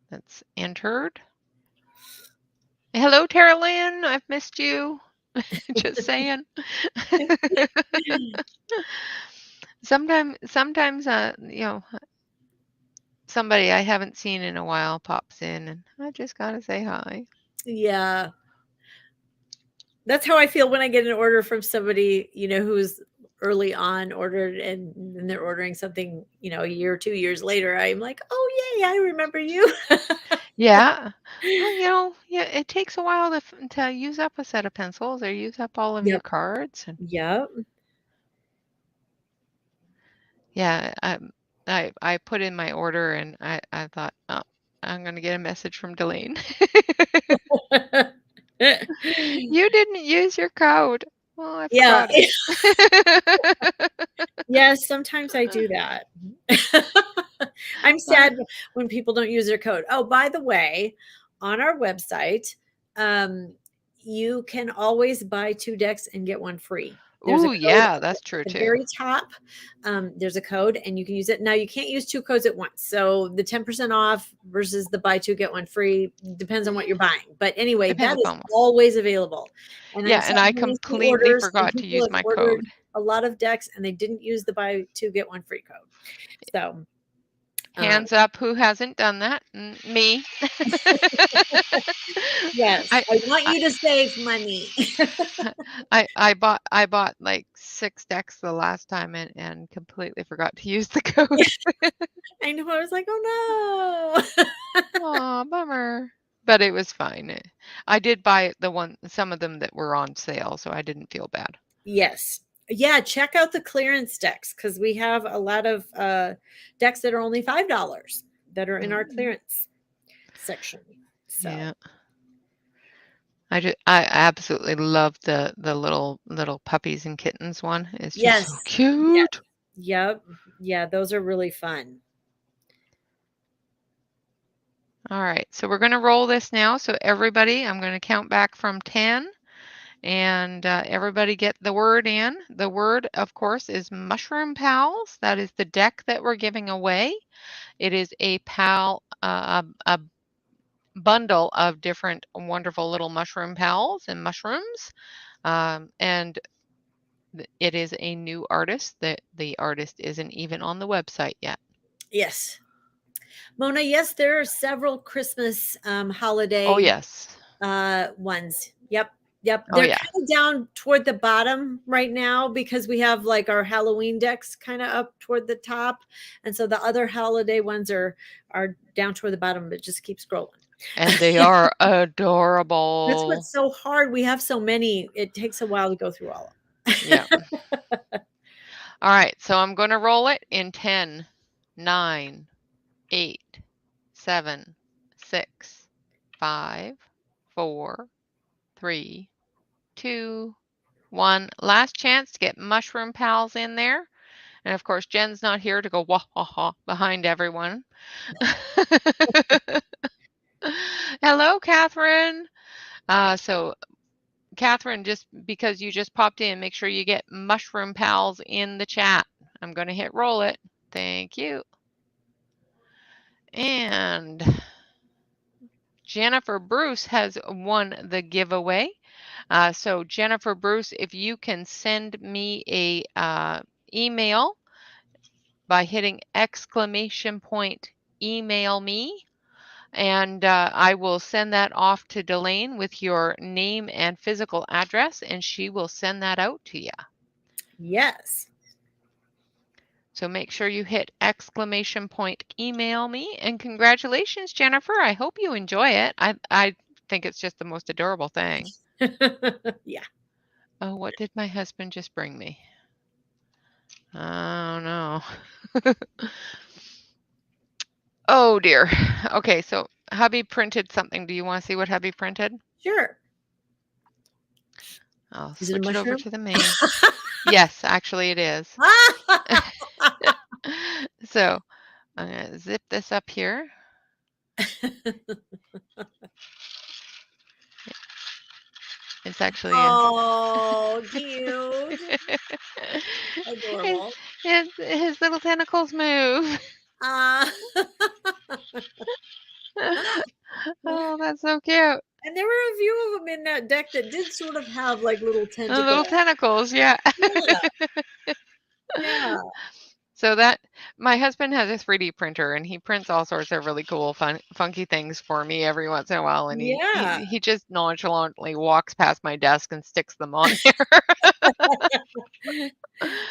that's entered. Hello, Tara Lynn. I've missed you. Just saying. Sometimes, you know, somebody I haven't seen in a while pops in, and I just gotta say hi. Yeah. That's how I feel when I get an order from somebody, who's early on ordered and then they're ordering something, a year or 2 years later. I'm like, "Oh, yay, I remember you." Yeah. Well, yeah, it takes a while to use up a set of pencils or use up all of your Yep. cards. And Yep. yeah, I put in my order and I thought, oh, I'm gonna get a message from Dalaine. You didn't use your code. Oh, I Yeah. forgot it. Yes, sometimes I do that. I'm sad when people don't use their code. Oh, by the way, on our website, you can always buy 2 decks and get 1 free. There's a Ooh, code yeah, at that's true the too. very top. There's a code and you can use it. Now you can't use 2 codes at once. So the 10% off versus the buy 2 get 1 free depends on what you're buying. But anyway, Depends that is upon what. always available. And I'm Yeah, sad and I when I see completely orders and forgot to people use have my ordered code. a lot of decks and they didn't use the buy 2 get 1 free code. So Hands up, who hasn't done that? Me. yes, I, I want I you to save money. I bought like 6 decks the last time and completely forgot to use the code. I know. I was like, oh no. Aw, bummer. But it was fine. I did buy some of them that were on sale, so I didn't feel bad. Yes. Yeah, check out the clearance decks because we have a lot of decks that are only $5 that are in our clearance section. So Yeah. I absolutely love the little puppies and kittens one. It's just so yes. cute. Yep. Yeah, those are really fun. All right, so we're going to roll this now. So everybody, I'm going to count back from 10, and everybody get the word in. The word, of course, is Mushroom Pals. That is the deck that we're giving away. It is a a bundle of different wonderful little mushroom pals and mushrooms. And it is a new artist. The artist isn't even on the website yet. Yes. Mona, yes, there are several Christmas Oh, holiday yes. ones. Yep. Yep. Oh, They're yeah. kind of down toward the bottom right now because we have like our Halloween decks kind of up toward the top. And so the other holiday ones are down toward the bottom, but just keep scrolling. And they are That's adorable. what's so hard. We have so many. It takes a while to go through all of Yeah. them. All right, so I'm going to roll it in 10, 9, 8, 7, 6, 5, 4, 3, 2, 1. Last chance to get mushroom pals in there. And of course, Jen's not here to go wah ha ha behind everyone. Hello, Catherine. So Catherine, just because you just popped in, make sure you get mushroom pals in the chat. I'm going to hit roll it. Thank you. And Jennifer Bruce has won the giveaway. So Jennifer Bruce, if you can send me a email by hitting exclamation point email me, and I will send that off to Dalaine with your name and physical address, and she will send that out to you. Yes. So make sure you hit exclamation point email me, and congratulations, Jennifer. I hope you enjoy it. I think it's just the most adorable thing. Yeah. Oh, what did my husband just bring me? Oh no. Oh dear. Okay, so hubby printed something. Do you want to see what hubby printed? Sure. I'll Is it a switch it over mushroom? to the main. Yes, actually it is. So I'm going to zip this up here. It's actually a Oh, cute. his, Adorable. his little tentacles move. Uh, Oh, that's so cute. and there were a few of them in that deck that did sort of have like little The little tentacles. tentacles, yeah. Yeah, yeah. So that my husband has a 3D printer and he prints all sorts of really cool, funky things for me every once in a while. And Yeah. he just nonchalantly walks past my desk and sticks them on there.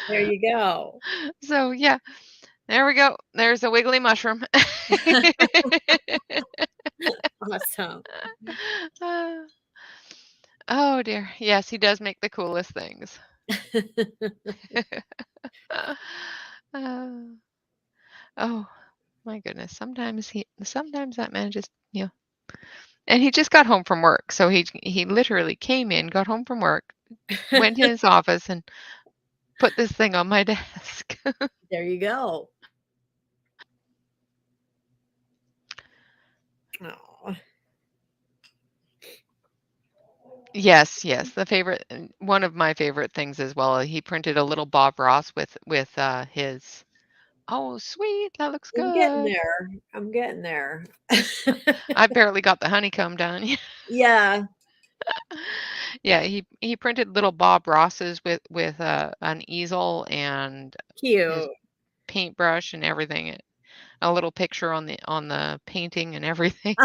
There you go. So yeah, there we go. There's a wiggly mushroom. Awesome. Oh dear. Yes, he does make the coolest things. Uh, oh my goodness. Sometimes that man just, and he just got home from work. So he literally came in, got home from work, went in his office and put this thing on my desk. There you go. Oh. Yes, one of my favorite things as well. He printed a little Bob Ross with his. Oh, sweet. That looks I'm getting good. there. I'm getting there. I barely got the honeycomb done. Yeah. Yeah, he printed little Bob Rosses with an easel and his Cute. paintbrush and everything. A little picture on the painting and everything.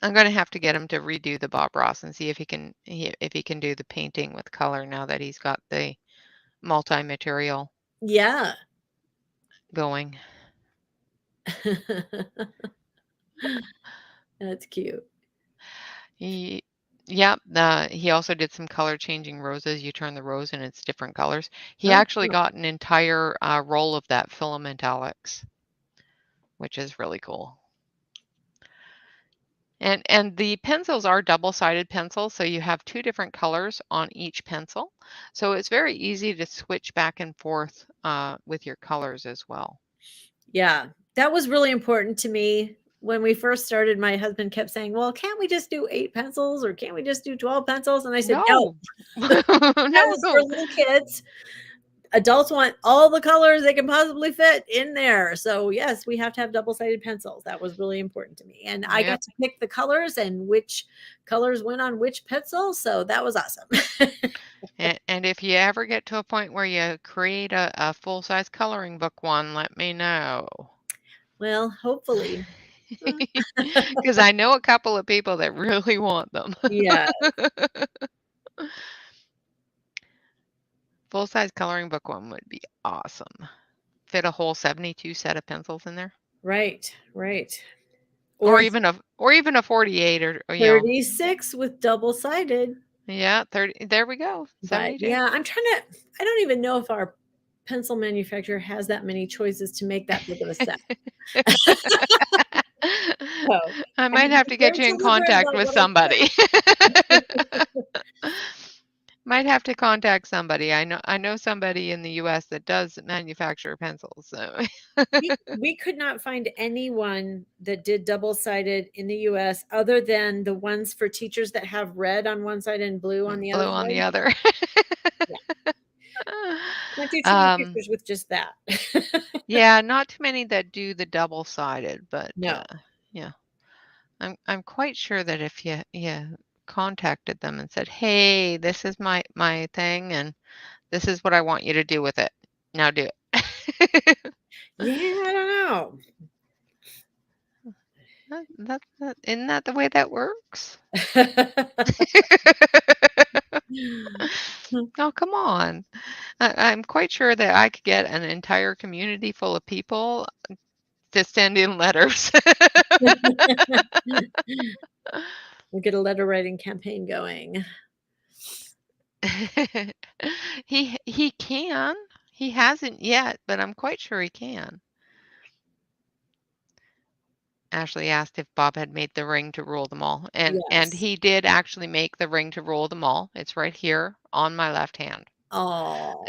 I'm gonna have to get him to redo the Bob Ross and see if he can do the painting with color now that he's got the multi-material Yeah. going. That's cute. He Yeah, he also did some color changing roses. You turn the rose and it's different colors. He Oh, actually got an entire roll of that filament Alex, which is really cool. And the pencils are double-sided pencils, so you have two different colors on each pencil. So it's very easy to switch back and forth with your colors as well. yeah. That was really important to me. When we first started, my husband kept saying, "Well, can't we just do 8 pencils or can't we just do 12 pencils?" And I said, "No, No. that is for No. little kids. Adults want all the colors they can possibly fit in there." So, yes, we have to have double-sided pencils. That was really important to me. And I Yep. got to pick the colors and which colors went on which pencil. So that was awesome. And if you ever get to a point where you create a full-size coloring book one, let me know. Well, hopefully. Because I know a couple of people that really want them. Yeah, Full-size coloring book one would be awesome. Fit a whole 72 set of pencils in there. right, right. Or Or even a 48 or 36 with double-sided. yeah, 30. There we go. But 72. yeah, I don't even know if our pencil manufacturer has that many choices to make that big of a set. So, I I might have to have be to get very you in deliberate contact about with what I somebody. pick. Might have to contact somebody. I know somebody in the US that does manufacture pencils, so We could not find anyone that did double-sided in the US other than the ones for teachers that have red on one side and blue on the other blue on the side. other. Yeah, can't do too many Um, pictures with just that. yeah, not too many that do the double-sided, but, No. yeah. I'm quite sure that if you contacted them and said, "Hey, this is my thing, and this is what I want you to do with it. Now do it." Yeah, I don't know. Isn't that the way that works? Oh, come on. I'm quite sure that I could get an entire community full of people to send in letters. We'll get a letter writing campaign going. He can. He hasn't yet, but I'm quite sure he can. Ashley asked if Bob had made the ring to rule them all, and Yes. he did actually make the ring to rule them all. It's right here on my left hand. Oh,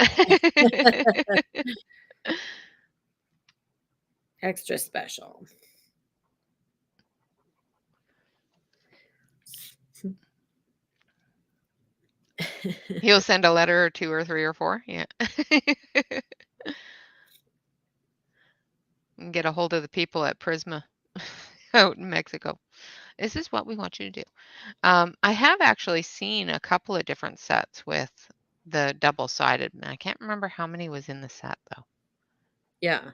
extra special. He'll send a letter or 2 or 3 or 4, yeah. And get a hold of the people at Prisma out in Mexico. This is what we want you to do. I have actually seen a couple of different sets with the double-sided, and I can't remember how many was in the set, though. Yeah.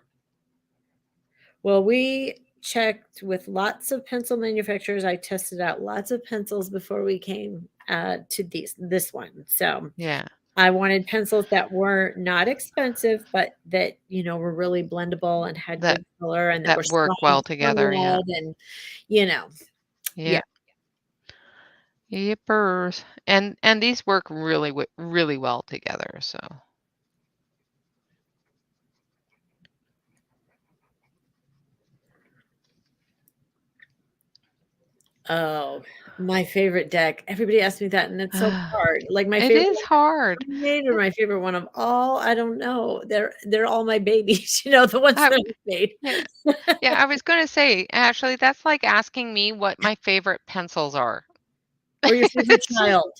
Well, we checked with lots of pencil manufacturers. I tested out lots of pencils before we came to this one. So Yeah, I wanted pencils that were not expensive, but that were really blendable and had that good color and that were that work strong well for together, yeah. red and you know, yeah. Yep. Yippers. And these work really well together, so. Oh, my favorite deck. Everybody asks me that, and it's so hard. Like my It favorite is one hard. made or my favorite one of all, I don't know. They're all my babies, the ones I that I've made. Yeah. Yeah, I was gonna say, Ashley, that's like asking me what my favorite pencils are. Or your favorite It's just child.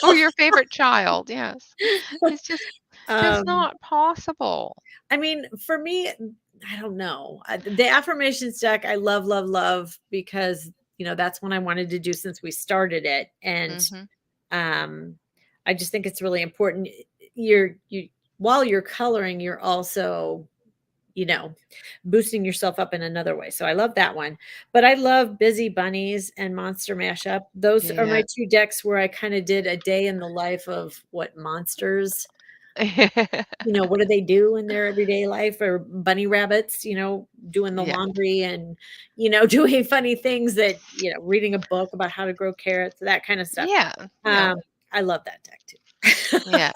or your favorite child, yes. It's just Um, not possible. I mean, for me, I don't know. The affirmations deck, I love, love, love because that's what I wanted to do since we started it, and Mhm. um, I just think it's really important. You while you're coloring, you're also you know, boosting yourself up in another way. So I love that one. But I love Busy Bunnies and Monster Mashup. Those are my Yeah. two decks where I kind of did a day in the life of what monsters, what do they do in their everyday life, or bunny rabbits, doing the Yeah. laundry and, doing funny things that, reading a book about how to grow carrots, that kind of stuff. Yeah. Yeah. Um, I love that deck too. Yeah.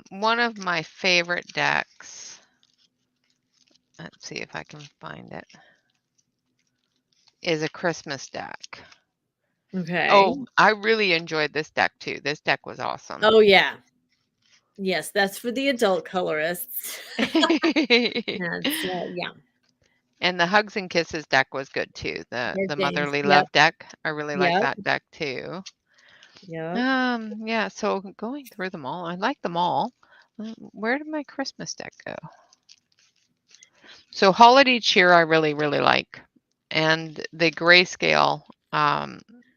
One of my favorite decks, let's see if I can find it, is a Christmas deck. Okay. Oh, I really enjoyed this deck too. This deck was awesome. Oh yeah. Yes, that's for the adult colorists. That's yeah. And the Hugs and Kisses deck was good too. They're The James. Motherly Yep. Love deck. I really like Yep. that deck too. Yep. Yeah, so going through them all, I like them all. Where did my Christmas deck go? So Holiday Cheer I really, really like. And the grayscale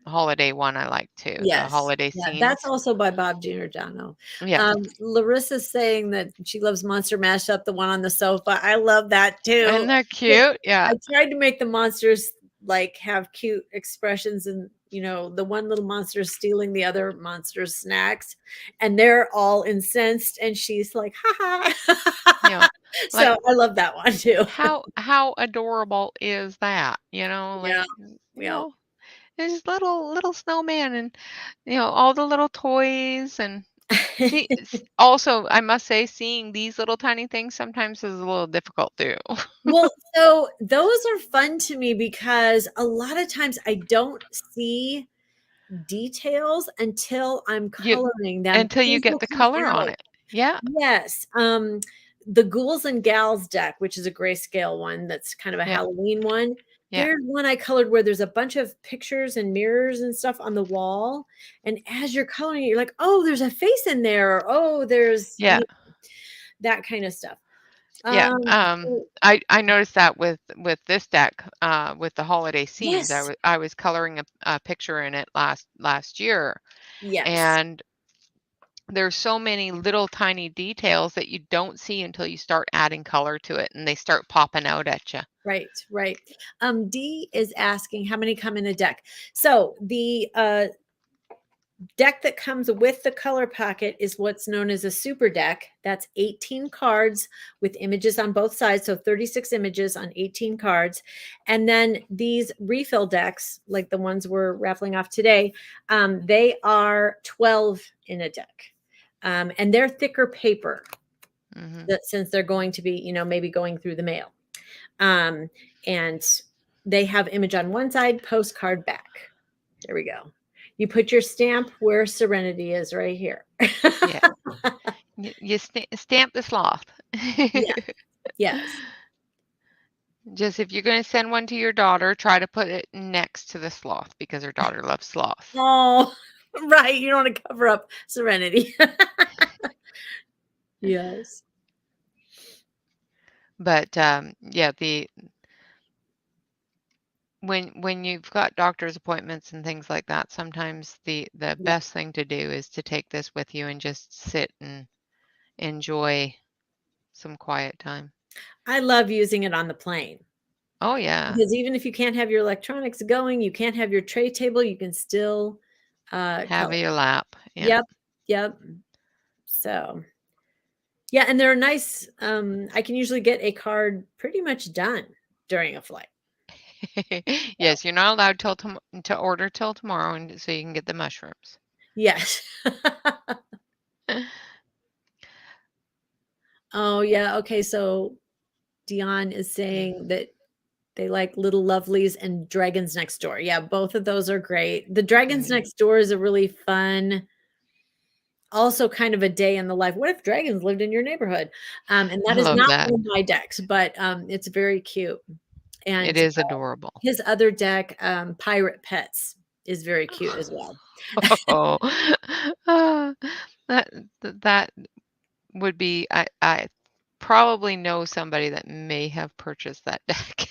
holiday one I like too. The Yes. holiday Yeah, that's scenes. also by Bob Giordano. Yeah. Larissa's saying that she loves Monster Mashup, the one on the sofa. I love that too. Isn't that cute? Yeah. I tried to make the monsters like have cute expressions, and the one little monster is stealing the other monster's snacks, and they're all incensed, and she's like, "Ha Yeah. ha!" Like So I love that one too. how adorable is that? Like Yeah, you yeah. know, this little snowman and all the little toys and also I must say seeing these little tiny things sometimes is a little difficult too. Well, so those are fun to me because a lot of times I don't see details until I'm You coloring them. until you Things get will the come color on out. it. Yeah. Yes. The Ghouls and Gals deck, which is a grayscale one that's kind of a Yeah. Halloween one. Yeah. There's one I colored where there's a bunch of pictures and mirrors and stuff on the wall. And as you're coloring it, you're like, oh, there's a face in there. Or, oh, there's Yeah. that kind of stuff. Yeah. So I noticed that with this deck, with the holiday scenes. yes, I was coloring a picture in it last year, yes. and there's so many little tiny details that you don't see until you start adding color to it and they start popping out at you. Right, right. D is asking how many come in a deck. So the deck that comes with the color packet is what's known as a super deck. That's 18 cards with images on both sides. So 36 images on 18 cards. And then these refill decks, like the ones we're raffling off today, they are 12 in a deck. And they're thicker paper that since they're going to be, maybe going through the mail. And they have image on one side, postcard back. There we go. You put your stamp where Serenity is right here. Yeah. You stamp the sloth. Yeah. Yes. Just if you're going to send one to your daughter, try to put it next to the sloth because her daughter loves sloths. Oh, right. You don't want to cover up Serenity. Yes. But yeah, when you've got doctor's appointments and things like that, sometimes the Yeah. best thing to do is to take this with you and just sit and enjoy some quiet time. I love using it on the plane Oh yeah. because even if you can't have your electronics going, you can't have your tray table, you can still Have color. your lap. Yeah. Yep. Yep. So yeah, and they're nice. I can usually get a card pretty much done during a flight. Yes, you're not allowed to order till tomorrow, and so you can get the mushrooms. Yes. Oh, yeah. Okay. So Dion is saying that they like Little Lovelies and Dragons Next Door. Yeah, both of those are great. The Dragons Mhm. Next Door is a really fun, also kind of a day in the life. What if dragons lived in your neighborhood? And I that is love not that. one of my decks, but it's very cute. It And is adorable. his other deck, Pirate Pets, is very cute as well. Oh, ah, that that would be I probably know somebody that may have purchased that deck.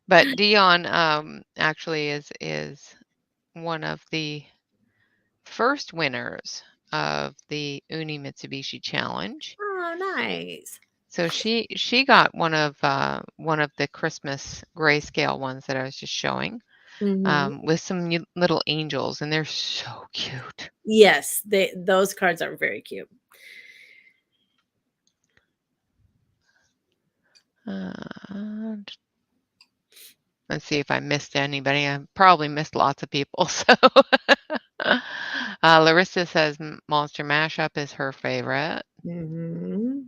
But Dion actually is one of the first winners of the Uni Mitsubishi Challenge. Oh, nice. So she got one of the Christmas grayscale ones that I was just showing, Mhm. with some little angels, and they're so cute. Yes, those cards are very cute. Uh, let's see if I missed anybody. I probably missed lots of people. So Larissa says Monster Mashup is her favorite. Mhm.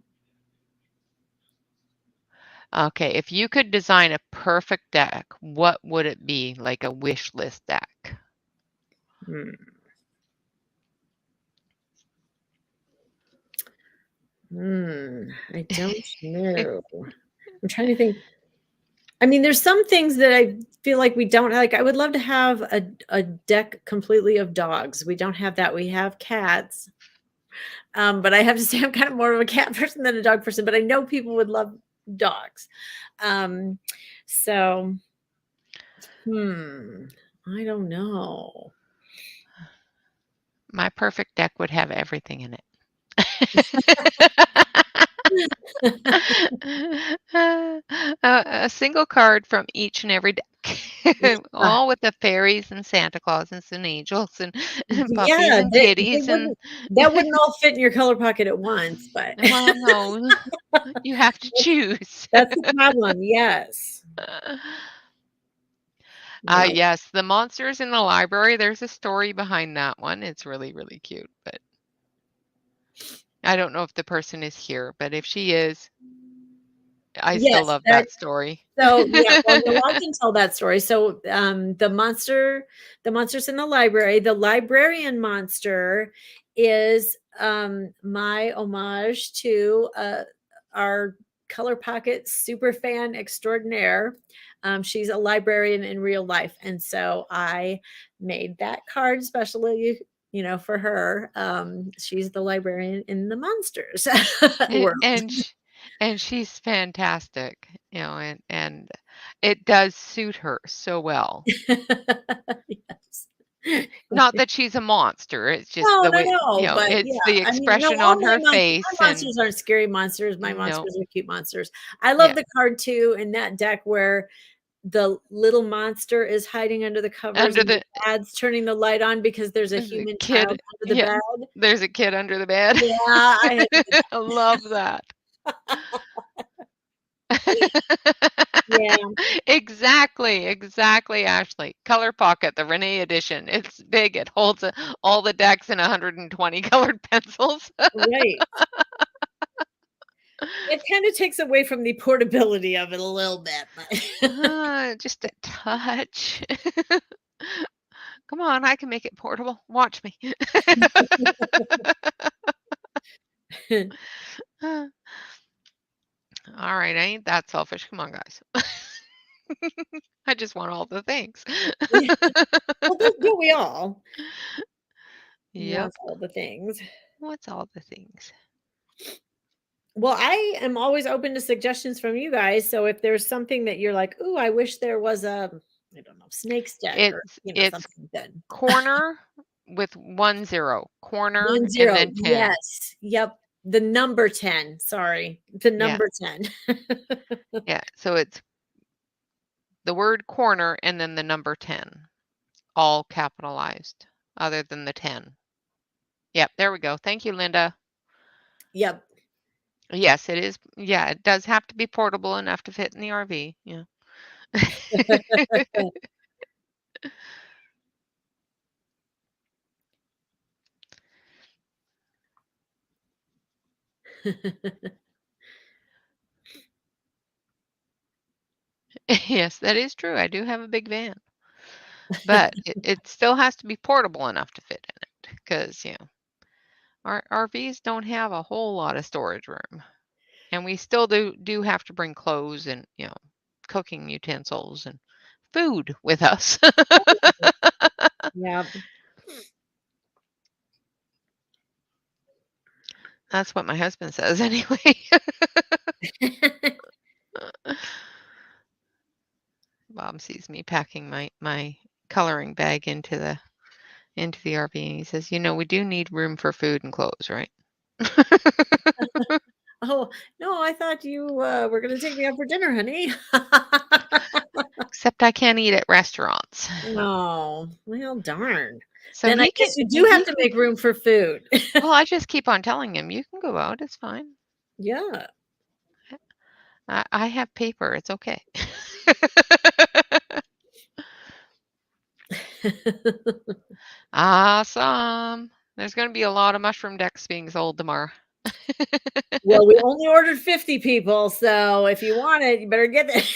Okay, if you could design a perfect deck, what would it be? Like a wish list deck? Mm. I don't know. I'm trying to think. I mean, there's some things that I feel like we don't like. I would love to have a deck completely of dogs. We don't have that. We have cats. But I have to say I'm kind of more of a cat person than a dog person, but I know people would love dogs. Um, so I don't know. My perfect deck would have everything in it. A single card from each and every deck, Yeah, all with the fairies and Santa Clauses and angels and puppies yeah, and they kitties and wouldn't that wouldn't all fit in your color pocket at once, but well, no, you have to choose. that's the problem. Yes. Yeah. Yes, the monsters in the library, there's a story behind that one. It's really, really cute, but I don't know if the person is here, but if she is, I still Yes, love that story. so, yeah, well, no, I can tell that story. So, the monsters in the librarian monster is, my homage to, our Color Pocket super fan extraordinaire. She's a librarian in real life, and so I made that card specially, for her. She's the librarian in the monsters And world. and sh and she's fantastic, and it does suit her so well. Yes. Not that she's a monster, it's just No, the no, way no, but it's yeah, the I mean, no, expression all on her face my and monsters aren't scary monsters, my no, monsters are cute monsters. I love yeah, the card too in that deck where the little monster is hiding under the covers under and the the dad's turning the light on because there's a there's a human child kid under the yeah, bed. there's a kid under the bed. Yeah, I had to I love that. yeah. Exactly, exactly, Ashley. Color Pocket, the Renee edition. It's big. It holds all the decks and 120 colored pencils. Right. It kinda takes away from the portability of it a little bit, but Just a touch. Come on, I can make it portable. Watch me. All right, I ain't that selfish. Come on, guys. I just want all the things. Yeah. Well, don't we all Yep. want all the things? What's all the things? Well, I am always open to suggestions from you guys. So if there's something that you're like, "Ooh, I wish there was a, I don't know, snake's deck or, It's something good." corner with 1 0. Corner and 10. then 10. Yes. Yep. The number 10. Sorry. The Yeah. number 10. Yeah. So it's the word corner and then the number 10, all capitalized, other than the 10. Yep. There we go. Thank you, Linda. Yep. Yes, it is. Yeah, it does have to be portable enough to fit in the RV. Yeah. Yes, that is true. I do have a big van, but it still has to be portable enough to fit in it because, our RVs don't have a whole lot of storage room. And we still do have to bring clothes and, cooking utensils and food with us. Yep. That's what my husband says anyway. Bob sees me packing my coloring bag into the RV and he says, we do need room for food and clothes, right? Oh, no, I thought you were going to take me out for dinner, honey. Except I can't eat at restaurants. Oh, well, darn. So Then I he can guess you do have he to can make room for food. well, I just keep on telling him, "You can go out, it's fine. Yeah. I have paper, it's okay." Awesome. There's gonna be a lot of mushroom decks being sold tomorrow. Well, we only ordered 50 people, so if you want it, you better get it.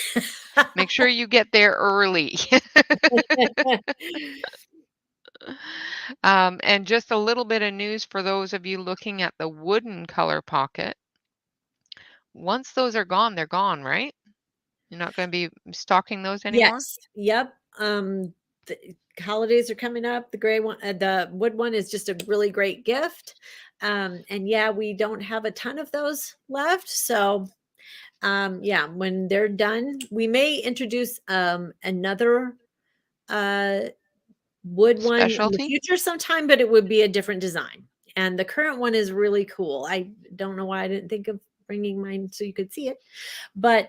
Make sure you get there early. And just a little bit of news for those of you looking at the wooden color pocket. once those are gone, they're gone, right? You're not going to be stocking those anymore? Yes. Yep. The holidays are coming up. The gray one, the wood one is just a really great gift. And yeah, we don't have a ton of those left. So yeah, when they're done, we may introduce another uh would one in the Specialty? future sometime, but it would be a different design. And the current one is really cool. I don't know why I didn't think of bringing mine so you could see it, but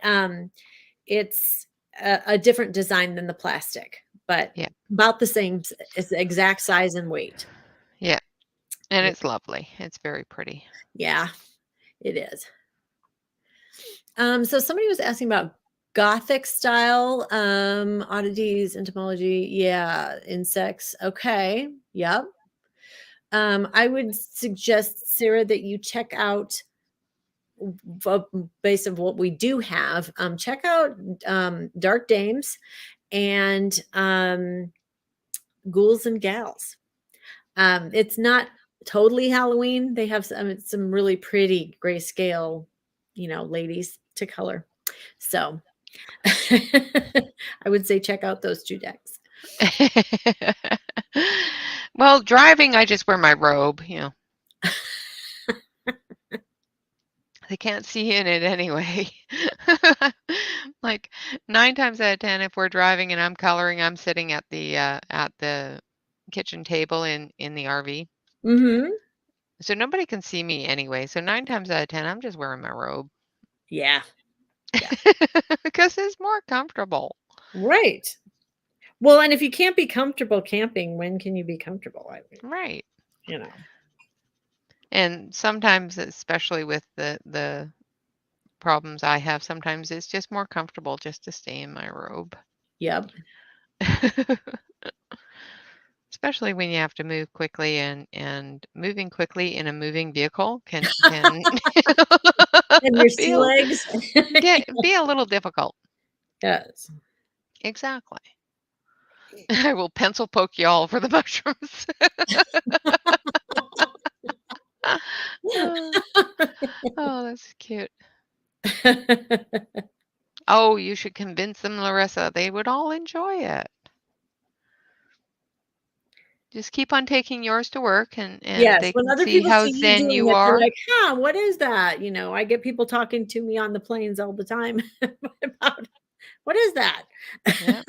it's a different design than the plastic, but Yeah. about the same. It's the exact size and weight. Yeah. And Yeah, it's lovely. It's very pretty. yeah, it is. So somebody was asking about Gothic style oddities, entomology. Yeah, insects. Okay. Yep. I would suggest, Sarah, that you check out, based on what we do have, check out Dark Dames and Ghouls and Gals. It's not totally Halloween. They have some really pretty grayscale, ladies to color. So I would say check out those two decks. Well, driving, I just wear my robe, you know. They can't see in it anyway. Like 9 times out of 10, if we're driving and I'm coloring, I'm sitting at the kitchen table in the RV. Mm-hmm. So nobody can see me anyway. So 9 times out of 10, I'm just wearing my robe Yeah. Yeah. because it's more comfortable. Right. Well, and if you can't be comfortable camping, when can you be comfortable? I mean, Right. you know. And sometimes, especially with the problems I have, sometimes it's just more comfortable just to stay in my robe. Yep. Especially when you have to move quickly and moving quickly in a moving vehicle can And your be sea legs. be a little difficult. Yes. Exactly. I will pencil poke you all for the mushrooms. Oh, oh, that's cute. Oh, you should convince them, Larissa. They would all enjoy it. Just keep on taking yours to work and Yes, they when can other see people how see you zen doing you it, they're are. like, "Huh, what is that?" I get people talking to me on the planes all the time about, "What is that?" Yeah.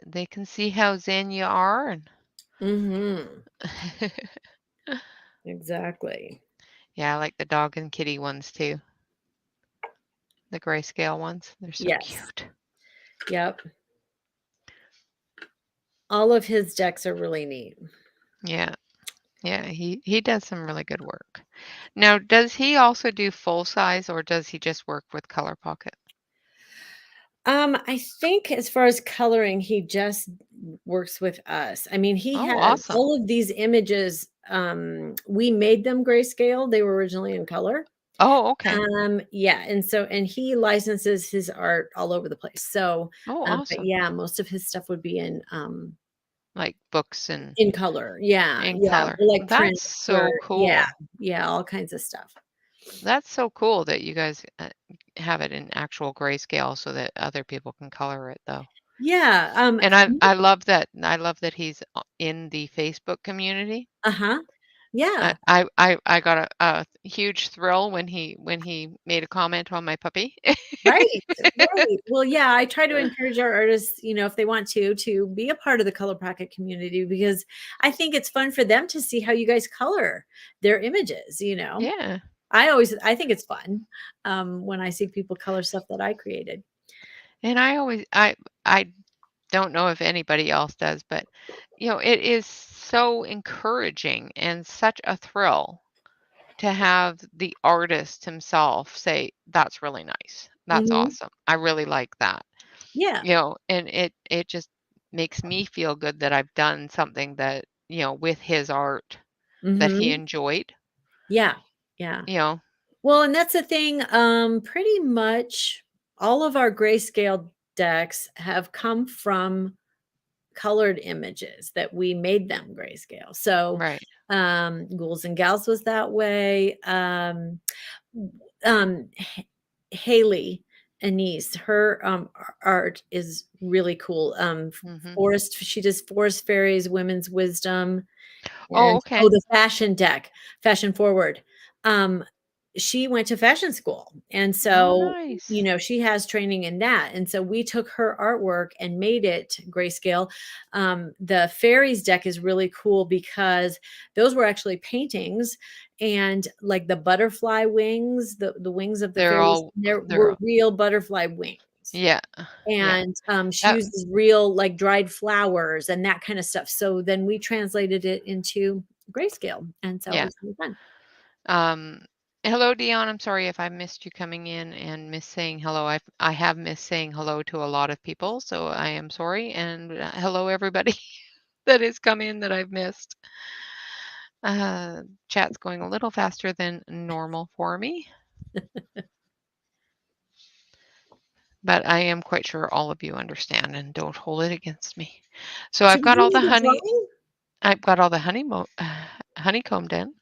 They can see how zen you are and Mhm. Exactly. yeah, I like the dog and kitty ones too. The grayscale ones. They're so Yes. cute. Yep. All of his decks are really neat. Yeah. Yeah, he does some really good work. Now, does he also do full size or does he just work with Color Pocket? I think as far as coloring, he just works with us. I mean, he Oh, has awesome. all of these images. We made them grayscale. They were originally in color. Oh, okay. Yeah, and he licenses his art all over the place. So, Oh, but awesome. yeah, most of his stuff would be Like books and in color. Yeah, in yeah, color. or like That's prints or so yeah, cool. yeah, all kinds of stuff. That's so cool that you guys have it in actual grayscale so that other people can color it though. Yeah, And I love that he's in the Facebook community. uh-huh. Yeah. I got a huge thrill when he made a comment on my puppy. Right, right. Well, yeah, I try to encourage our artists, if they want to be a part of the Color Pocket community because I think it's fun for them to see how you guys color their images. Yeah. I think it's fun when I see people color stuff that I created. And I don't know if anybody else does, but it is so encouraging and such a thrill to have the artist himself say, "That's really nice. That's Mhm. awesome. I really like that." Yeah. And it just makes me feel good that I've done something that, with his art that he Mhm. enjoyed, Yeah. Yeah. you know. Well, and that's the thing, pretty much all of our grayscale decks have come from colored images that we made them grayscale. So, Right. Ghouls and Gals was that way. Um, Haley Anise, her art is really cool. Mhm. Forest, she does Forest Fairies, Women's Wisdom, Oh, and okay. the fashion deck, Fashion Forward. Um, she went to fashion school, and Oh, so nice. she has training in that. And so we took her artwork and made it grayscale. The fairies deck is really cool because those were actually paintings, and like the butterfly wings, the wings of the They're fairies, all there they're were real butterfly wings. yeah. Yeah. And she That uses real like dried flowers and that kind of stuff. So then we translated it into grayscale, and so it yeah. was really fun. Um, Hello, Dion. I'm sorry if I missed you coming in and missed saying hello. I have missed saying hello to a lot of people, so I am sorry. And hello, everybody that has come in that I've missed. Chat's going a little faster than normal for me, but I am quite sure all of you understand and don't hold it against me. So Should we do another drawing? I've got all the honeycombed in.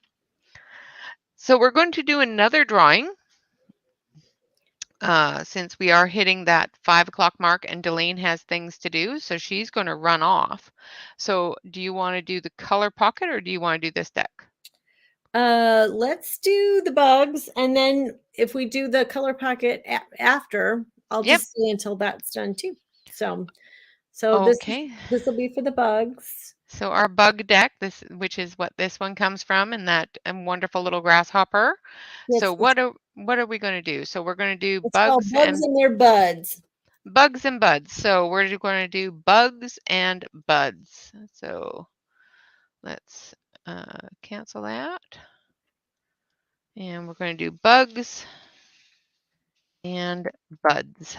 So we're going to do another drawing. Since we are hitting that 5 o'clock mark and Dalaine has things to do, so she's going to run off. So do you want to do the color pocket or do you want to do this deck? Let's do the bugs, and then if we do the color pocket after, I'll Yep. just stay until that's done too. So Okay. this will be for the bugs. So our bug deck, which is what this one comes from, and that wonderful little grasshopper. So Yes, what are we going to do? So we're going to do it's called bugs Bugs and and Their Buds. buds. So we're going to do bugs and buds. So let's cancel that. And we're going to do bugs and buds.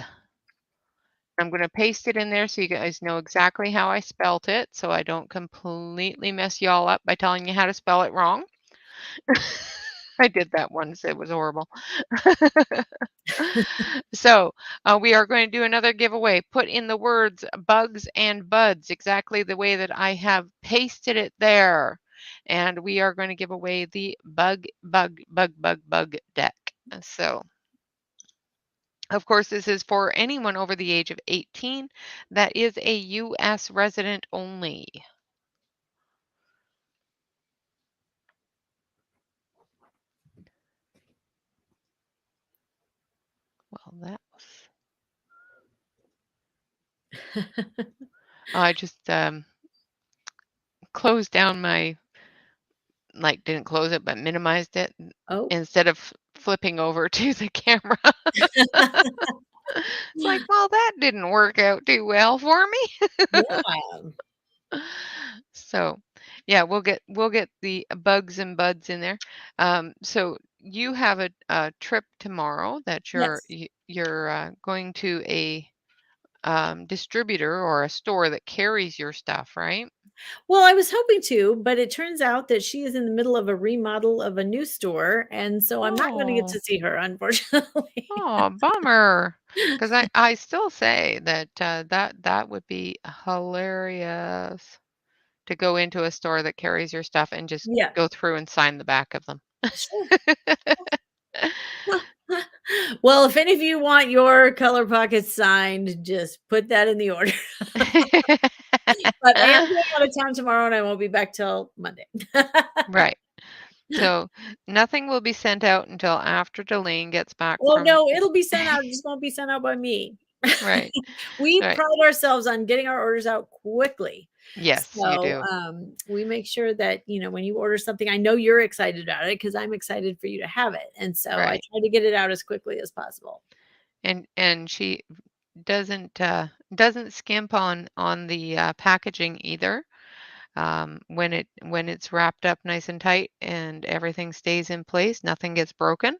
I'm going to paste it in there so you guys know exactly how I spelt it so I don't completely mess y'all up by telling you how to spell it wrong. I did that once. It was horrible. So we are going to do another giveaway. Put in the words bugs and buds exactly the way that I have pasted it there. And we are going to give away the bug deck. So of course, this is for anyone over the age of 18 that is a U.S. resident only. Well, that was. I just closed down my, like, didn't close it, but minimized it Oh, instead of flipping over to the camera. It's like, well, that didn't work out too well for me. yeah. So, yeah, we'll get the bugs and buds in there. So you have a trip tomorrow that Yes. you're going to a distributor or a store that carries your stuff, right? Well, I was hoping to, but it turns out that she is in the middle of a remodel of a new store, and so I'm not going to get Oh, to see her, unfortunately. oh, bummer. Because I still say that that would be hilarious to go into a store that carries your stuff and just Yeah, go through and sign the back of them. sure. Well, if any of you want your color pockets signed, just put that in the order. But I am going out of town tomorrow, and I won't be back till Monday. Right. So nothing will be sent out until after Dalaine gets back Oh, from. no, it'll be sent out, it just won't be sent out by me. Right. We Right. pride ourselves on getting our orders out quickly. Yes, you So, do. we make sure that, when you order something, I know you're excited about it because I'm excited for you to have it. And so I Right. try to get it out as quickly as possible. And she doesn't skimp on the packaging either. When it's wrapped up nice and tight and everything stays in place, nothing gets broken,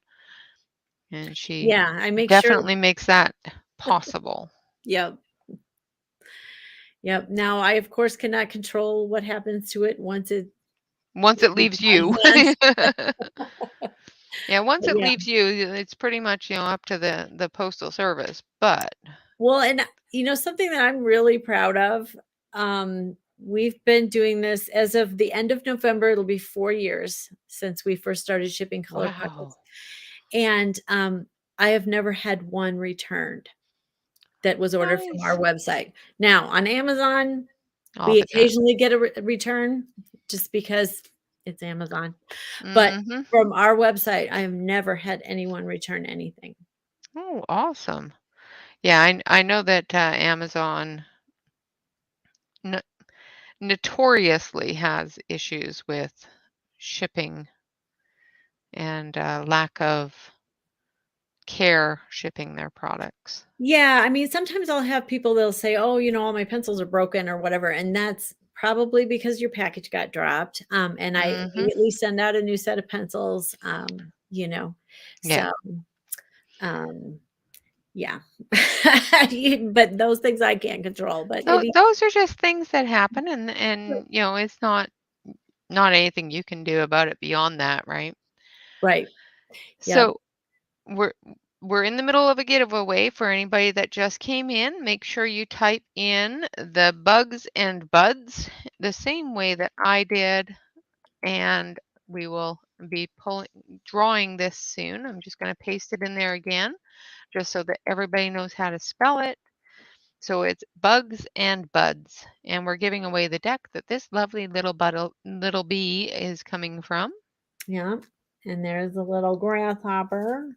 and she Yeah, I make sure. definitely makes that possible. Yep. Yep. Now, I, of course, cannot control what happens to it once it Once it leaves leaves my you. hands. Yeah, once But it yeah. leaves you, it's pretty much, up to the postal service. But Well, and something that I'm really proud of, we've been doing this as of the end of November. It'll be 4 years since we first started shipping color Wow. pockets. And I have never had one returned that was ordered from our Nice. website. Now, on Amazon, All we the time. occasionally get a return just because it's Amazon. But Mhm. from our website, I have never had anyone return anything. Oh, awesome. Yeah, I know that Amazon no notoriously has issues with shipping and lack of care shipping their products. Yeah, I mean, sometimes I'll have people, they'll say, "Oh, all my pencils are broken," or whatever, and that's probably because your package got dropped, and I Mhm. immediately send out a new set of pencils, Yeah. so, um, yeah. But those things I can't control, but it is Those are just things that happen, and it's not anything you can do about it beyond that, right? right. Yep. So we're we're in the middle of a giveaway for anybody that just came in. Make sure you type in the bugs and buds the same way that I did, and we will be drawing this soon. I'm just going to paste it in there again, just so that everybody knows how to spell it. So it's bugs and buds, and we're giving away the deck that this lovely little bee is coming from, Yep, and there's a little grasshopper.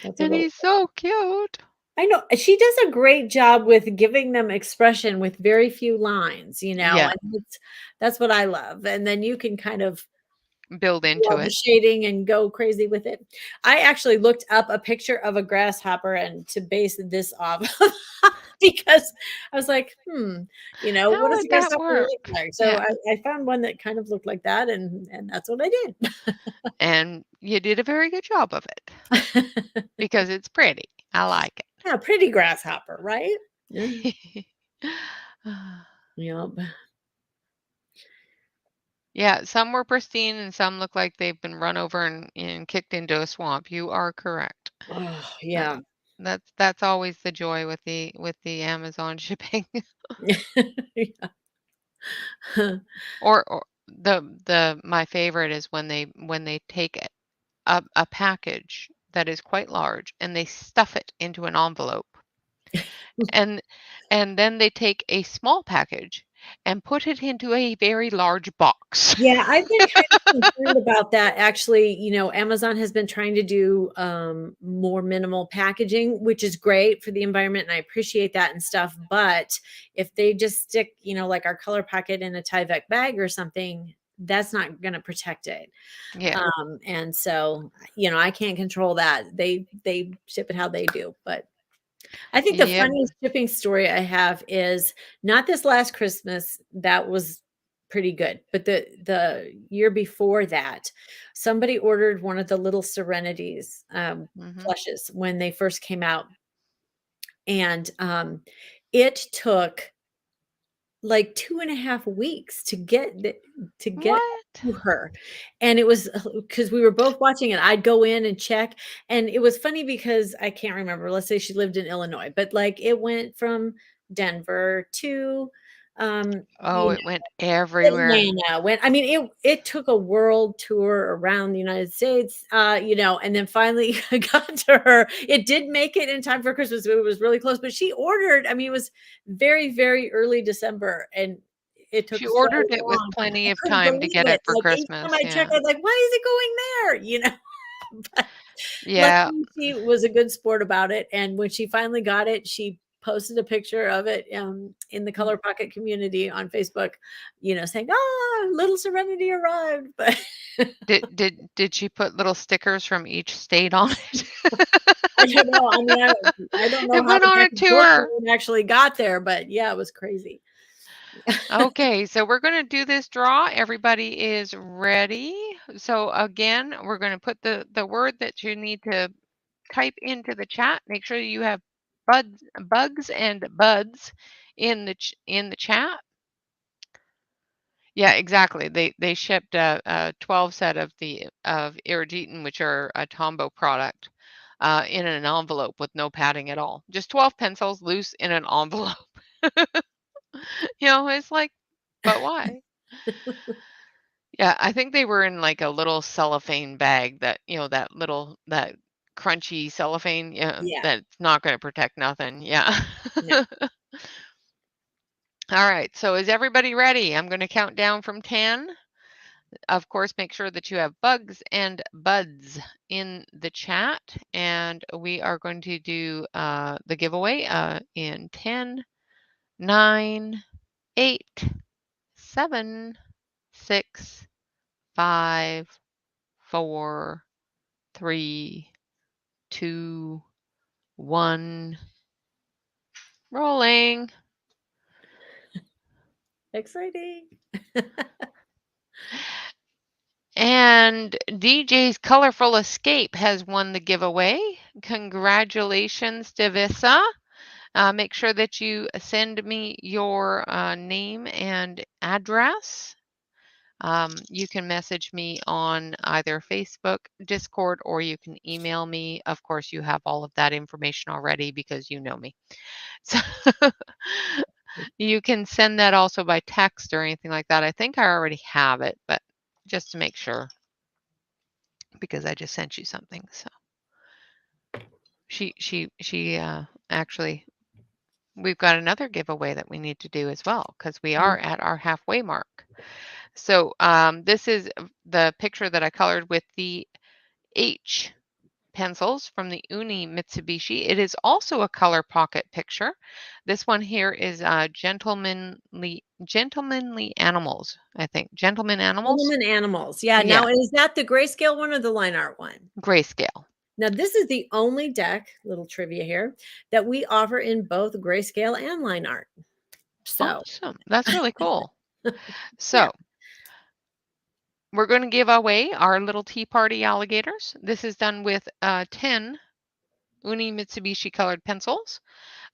That's a and little he's so cute. I know she does a great job with giving them expression with very few lines, Yeah, and that's what I love, and then you can kind of build do into all the it. shading and go crazy with it. I actually looked up a picture of a grasshopper and to base this off because I was like, How what does a would that grasshopper look work? like? So Yeah, I found one that kind of looked like that, and that's what I did. and you did a very good job of it because it's pretty. I like Yeah, pretty grasshopper, right? Yeah. it. Yep. Yeah, some were pristine and some look like they've been run over and kicked into a swamp. You are correct. Oh, Uh, yeah. that's always the joy with the Amazon shipping. Yeah. Or the my favorite is when they take a package that is quite large and they stuff it into an envelope, and then they take a small package and put it into a very large box. Yeah, I've been kind of concerned about that. Actually, Amazon has been trying to do more minimal packaging, which is great for the environment, and I appreciate that and stuff. But if they just stick, like our color pocket in a Tyvek bag or something, that's not going to protect it. Yeah. And so, I can't control that. They ship it how they do, but I think the Yep. funniest shipping story I have is not this last Christmas, that was pretty good, but the year before that, somebody ordered one of the little Serenities, Mhm. plushes when they first came out, and, it took like 2.5 weeks to get What? to her, and it was because we were both watching it. I'd go in and check, and it was funny because I can't remember, let's say she lived in Illinois, but, like, it went from Denver to, um, Oh, you it went everywhere. Atlanta, when I mean, it took a world tour around the United States, and then finally got to her. It did make it in time for Christmas. It was really close, but she ordered, I mean, it was very, very early December, and it took She so ordered it with long. plenty I of couldn't time to believe get it. it for Like, each time Christmas, I check, yeah. I was like, "Why is it going there?" But Yeah. luckily, she was a good sport about it, and when she finally got it, she posted a picture of it, in the Mm. Color Pocket community on Facebook, saying, "Ah, little Serenity arrived." But Did she put little stickers from each state on it? I don't know. I mean, I don't know It how went the on a package worked tour. when it actually got there, but yeah, it was crazy. Okay, so we're going to do this draw. Everybody is ready. So again, we're going to put the word that you need to type into the chat. Make sure you have bugs and buds in the chat. Yeah, exactly. They shipped a 12 set of Iriditan, which are a Tombow product, in an envelope with no padding at all. Just 12 pencils loose in an envelope. It's like But why? Yeah, I think they were in like a little cellophane bag that, that crunchy cellophane, yeah, Yeah. that's not going to protect nothing. Yeah. No. All right. So is everybody ready? I'm going to count down from 10. Of course, make sure that you have bugs and buds in the chat. And we are going to do the giveaway in 10, 9, 8, 7, 6, 5, 4, 3, 2, 1. Rolling. Exciting. And DJ's Colorful Escape has won the giveaway. Congratulations, Divisa. Make sure that you send me your name and address. You can message me on either Facebook, Discord, or you can email me. Of course, you have all of that information already because you know me. So you can send that also by text or anything like that. I think I already have it, but just to make sure, because I just sent you something. So she actually, we've got another giveaway that we need to do as well because we are at our halfway mark. So this is the picture that I colored with the H pencils from the Uni Mitsubishi. It is also a color pocket picture. This one here is gentlemanly animals, I think. Gentleman animals, Gentleman animals. Yeah. yeah, Now, is that the grayscale one or the line art one? grayscale. Now, this is the only deck, little trivia here, that we offer in both grayscale and line art. So, Awesome. That's really cool. yeah. So we're going to give away our little tea party alligators. This is done with 10 Uni Mitsubishi colored pencils.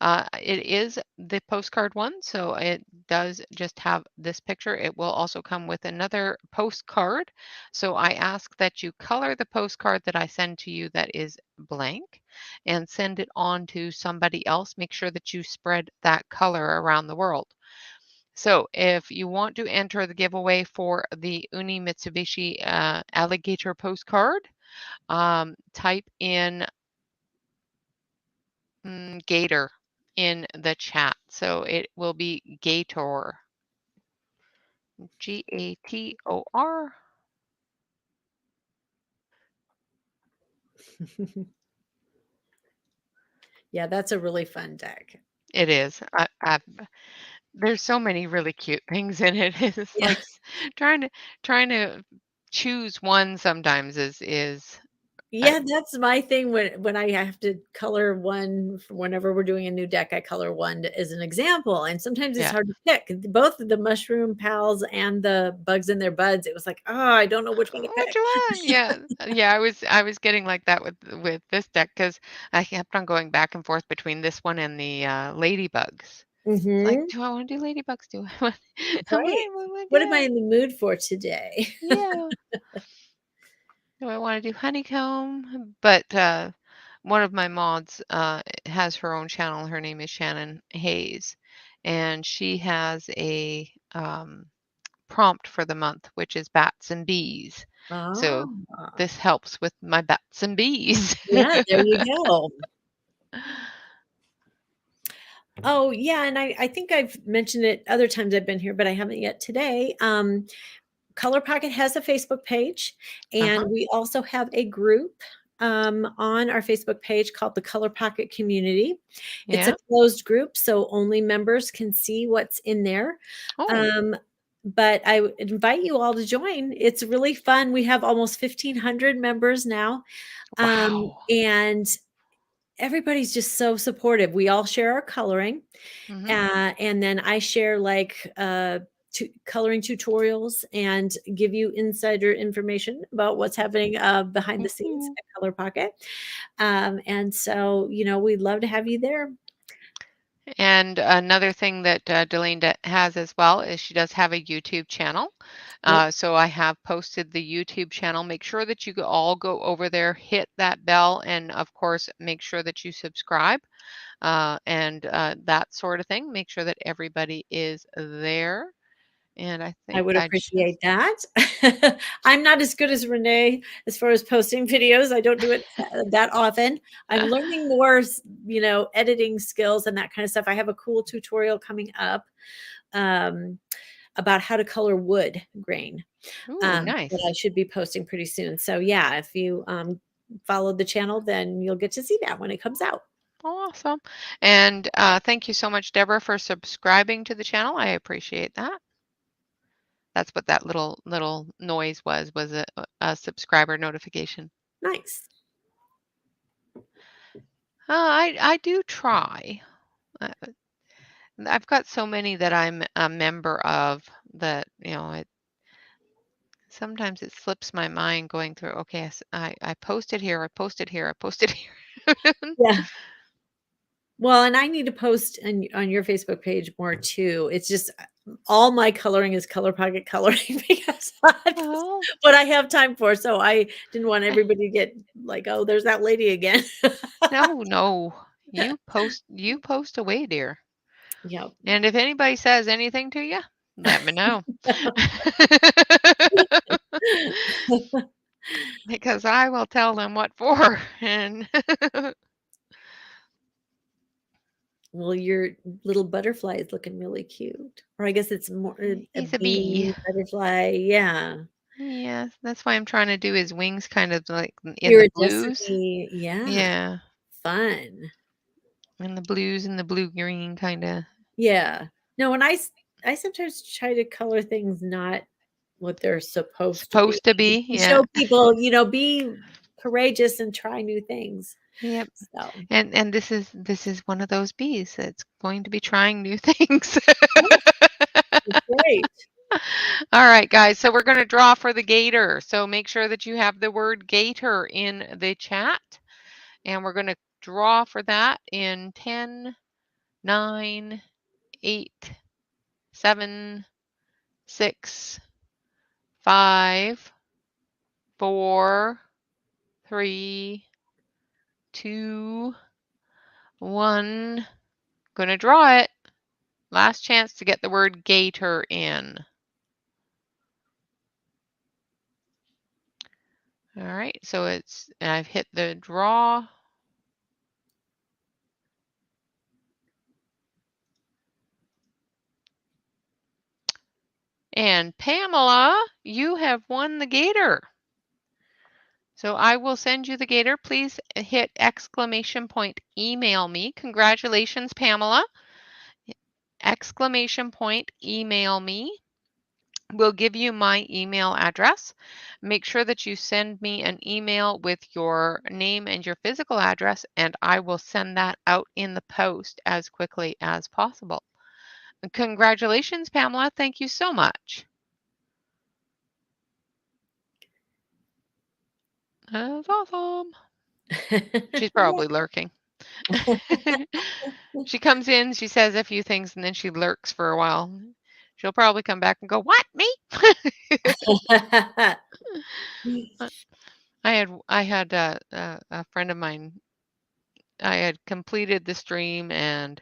It is the postcard one, so it does just have this picture. It will also come with another postcard. So I ask that you color the postcard that I send to you that is blank and send it on to somebody else. Make sure that you spread that color around the world. So if you want to enter the giveaway for the Uni Mitsubishi alligator postcard, type in gator in the chat. So it will be Gator, Gator. Yeah, that's a really fun deck. It is. There's so many really cute things in it. It's Yeah. like trying to choose one sometimes is uh, Yeah, that's my thing when I have to color one whenever we're doing a new deck, I color one as an example, and sometimes it's yeah. hard to pick. Both the mushroom pals and the bugs in their buds, it was like, "Oh, I don't know which one to Which pick." one? Yeah. Yeah, I was getting like that with this deck because I kept on going back and forth between this one and the ladybugs. It's like, Mhm. do I want to do ladybugs? Do I want Right. what What am I do in the mood for today? yeah. Do I want to do honeycomb? But one of my mods has her own channel. Her name is Shannon Hayes, and she has a prompt for the month, which is bats and bees. So Ah. this helps with my bats and bees. Yeah, there you go. Oh, yeah, and I think I've mentioned it other times I've been here, but I haven't yet today. Color Pocket has a Facebook page, Uh-huh. and we also have a group on our Facebook page called the Color Pocket Community. It's a Yeah. closed group, so only members can see what's in there. Oh, Um, but I would invite you all to join. It's really fun. We have almost 1,500 members now, wow. and everybody's just so supportive. We all share our coloring, Hmm. and then I share like coloring tutorials and give you insider information about what's happening behind the scenes Ooh. at Color Pocket. And so, we'd love to have you there. And another thing that Dalaine has as well is she does have a YouTube channel. Yep. So I have posted the YouTube channel. Make sure that you all go over there, hit that bell, and of course, make sure that you subscribe and that sort of thing. Make sure that everybody is there. and I I think would I just appreciate that. I'm not as good as Renee as far as posting videos. I don't do it that often. I'm learning more, editing skills and that kind of stuff. I have a cool tutorial coming up um, about how to color wood grain Ooh, that I nice. should be posting pretty soon. So yeah, if you follow the channel, then you'll get to see that when it comes out. Awesome. And thank you so much, Deborah, for subscribing to the channel. I appreciate that. That's what that little noise was a subscriber notification. Nice. I do try. Uh, I've got so many that I'm a member of that, sometimes it slips my mind going through, okay, I posted here, I posted here, I posted here. Yeah. Well, and I need to post on your Facebook page more too. It's just all my coloring is color pocket coloring because that's Well, what I have time for. So I didn't want everybody to get like, oh, there's that lady again. no, no. You post away, dear. Yep. And if anybody says anything to you, let me know. Because I will tell them what for. And Well, your little butterfly is looking really cute. Or I guess it's more a he's a bee. bee butterfly. Yeah. Yes, that's why I'm trying to do his wings kind of like in the blues. Iridescent. Yeah. Yeah, Fun. in the blues and the blue green kind of. Yeah. No, and I sometimes try to color things not what they're supposed to be. Supposed to be, To yeah. show people, be courageous and try new things. Yep. So, And this is one of those bees that's going to be trying new things. yeah, it's great. All right, guys. So we're going to draw for the gator. So make sure that you have the word gator in the chat. And we're going to draw for that in 10, 9, 8, 7, 6, 5, 4, 3, 2, 1. Going to draw it. Last chance to get the word gator in. All right, so I've hit the draw. And Pamela, you have won the gator. So I will send you the gator. Please hit exclamation point, email me. Congratulations, Pamela. Exclamation point, email me. We'll give you my email address. Make sure that you send me an email with your name and your physical address, and I will send that out in the post as quickly as possible. Congratulations, Pamela. Thank you so much. That's awesome. She's probably lurking. She comes in, she says a few things, and then she lurks for a while. She'll probably come back and go, "What, me?" I had a friend of mine. I had completed the stream and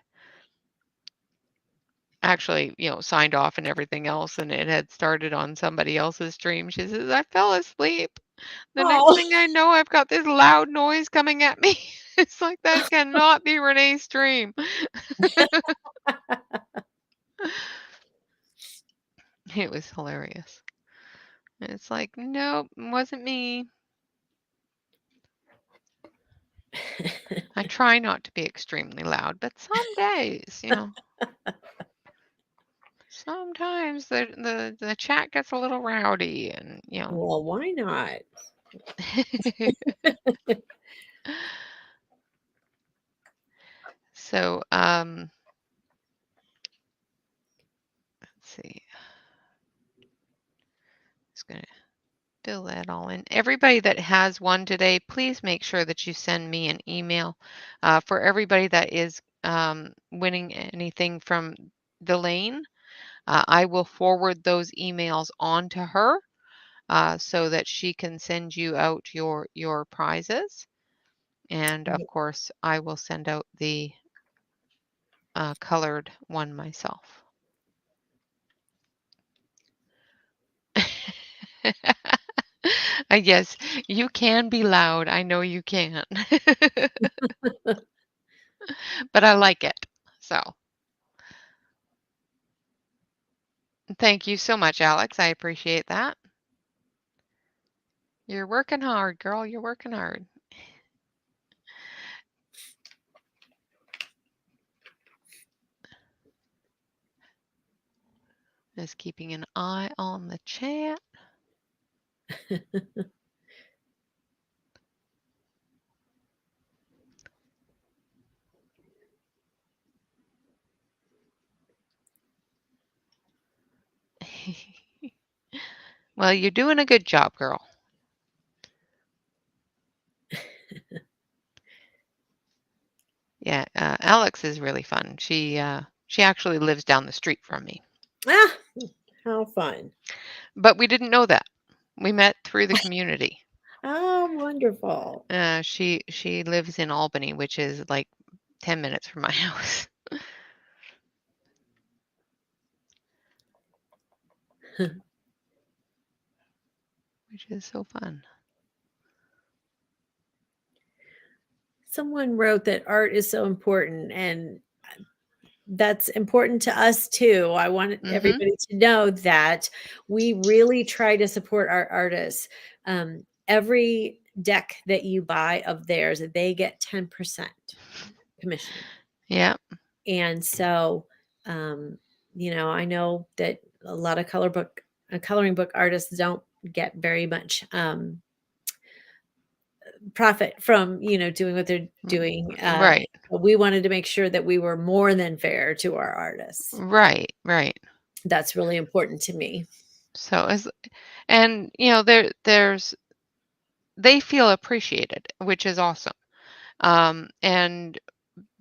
actually, signed off and everything else, and it had started on somebody else's stream. She says, "I fell asleep. The next Oh. thing I know, I've got this loud noise coming at me." It's like that cannot be Renee's stream. It was hilarious. And it's like, nope, it wasn't me. I try not to be extremely loud, but some days, sometimes the chat gets a little rowdy and. Well, why not? So, let's see. Just gonna fill that all in. Everybody that has one today, please make sure that you send me an email. For everybody that is winning anything from Dalaine, I will forward those emails on to her so that she can send you out your prizes. And of course, I will send out the colored one myself. Yes, you can be loud. I know you can. But I like it. So, thank you so much, Alex. I appreciate that. You're working hard, girl. You're working hard. Just keeping an eye on the chat. Well, you're doing a good job, girl. Yeah, Alex is really fun. She actually lives down the street from me. Ah, how fun. But we didn't know that. We met through the community. Oh, wonderful. She lives in Albany, which is like 10 minutes from my house, which is so fun. Someone wrote that art is so important, and that's important to us too. I want Mhm. everybody to know that we really try to support our artists. Every deck that you buy of theirs, they get 10% commission. Yeah. And so, I know that a lot of coloring book artists don't get very much profit from, doing what they're doing. Right. But we wanted to make sure that we were more than fair to our artists. Right. Right. That's really important to me. So as and there's they feel appreciated, which is awesome. And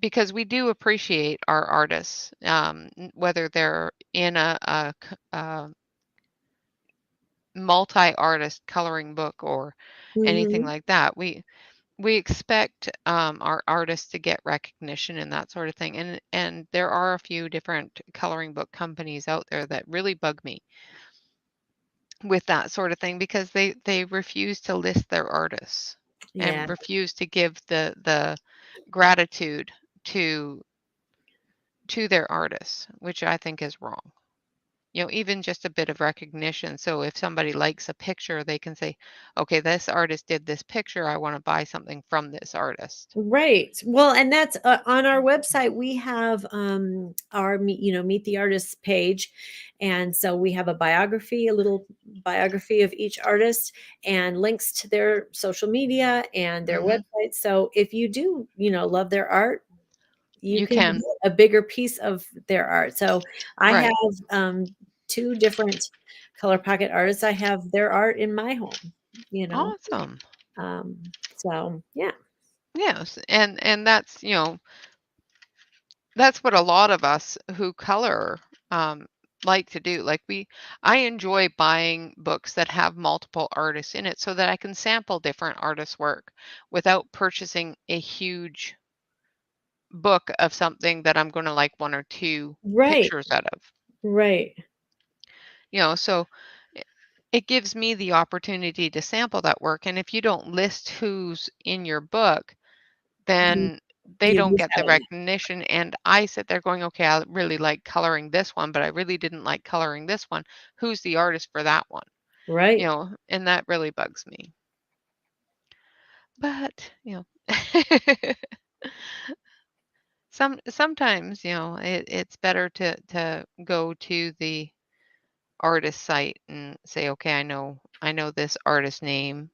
because we do appreciate our artists, whether they're in a multi-artist coloring book or anything Mhm. like that. We expect our artists to get recognition and that sort of thing. And there are a few different coloring book companies out there that really bug me with that sort of thing because they refuse to list their artists Yeah. and refuse to give the gratitude to to their artists, which I think is wrong. Even just a bit of recognition. So if somebody likes a picture, they can say, okay, this artist did this picture. I want to buy something from this artist. Right. Well, and that's on our website. We have our meet the artists page, and so we have a little biography of each artist, and links to their social media and their Hmm. website. So if you do, love their art, you You can can. get a bigger piece of their art. So I have Right. two different color pocket artists. I have their art in my home. You know, Awesome. so yeah. Yes. And that's what a lot of us who color um, like to do. I enjoy buying books that have multiple artists in it so that I can sample different artists' work without purchasing a huge book of something that I'm going to like one or two Right. pictures out of. Right. So it gives me the opportunity to sample that work. And if you don't list who's in your book, You then they you don't lose get the out on it. recognition. And I sit there going, okay, I really like coloring this one, but I really didn't like coloring this one. Who's the artist for that one? Right. And that really bugs me. But, sometimes, it's better to go to the artist site and say, okay, I know this artist name.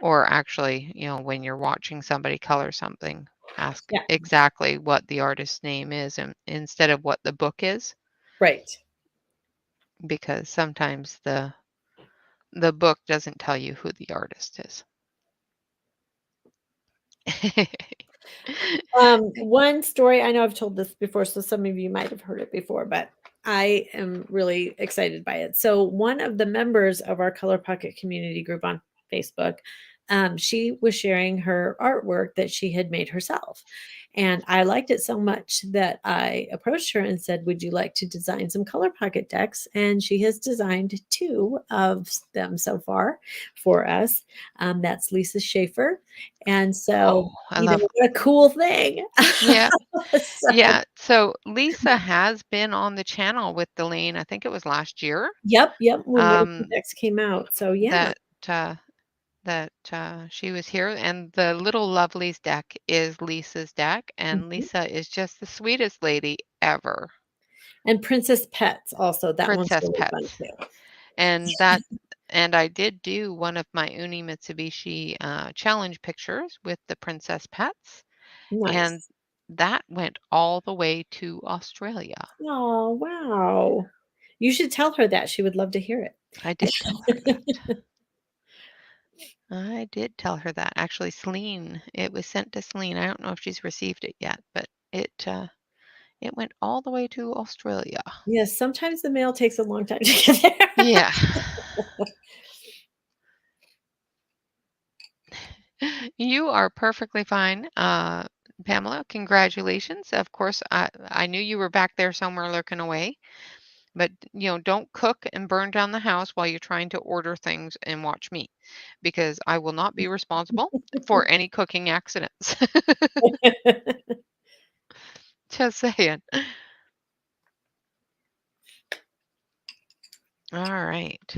Or actually, when you're watching somebody color something, ask Yeah. exactly what the artist's name is instead of what the book is, Right. because sometimes the book doesn't tell you who the artist is. One story, I know I've told this before, so some of you might have heard it before, but I am really excited by it. So one of the members of our Color Pocket community group on Facebook, she was sharing her artwork that she had made herself. And I liked it so much that I approached her and said, "Would you like to design some color pocket decks?" And she has designed 2 of them so far for us. That's Lisa Schaefer. And so, Oh, I love what a cool thing. yeah. So, Yeah, so Lisa has been on the channel with Dalaine, I think it was last year, yep, yep, when Little Pink um, Decks came out. So, yeah. that, uh she was here, and the Little Lovelies deck is Lisa's deck, and Mhm. Lisa is just the sweetest lady ever. And Princess Pets also, that one's Princess really fun Pets. too. And that and I did do one of my Uni Mitsubishi, challenge pictures with the Princess Pets, and Nice. that went all the way to Australia. Oh, wow. You should tell her that, she would love to hear I did tell her that. it. I did tell her that. Actually, Celine, it was sent to Celine. I don't know if she's received it yet, but it went all the way to Australia. Yes, sometimes the mail takes a long time to get there. Yeah. You are perfectly fine, Pamela. Congratulations. Of course, I knew you were back there somewhere lurking away, but don't cook and burn down the house while you're trying to order things and watch me, because I will not be responsible for any cooking accidents. Just saying. All right.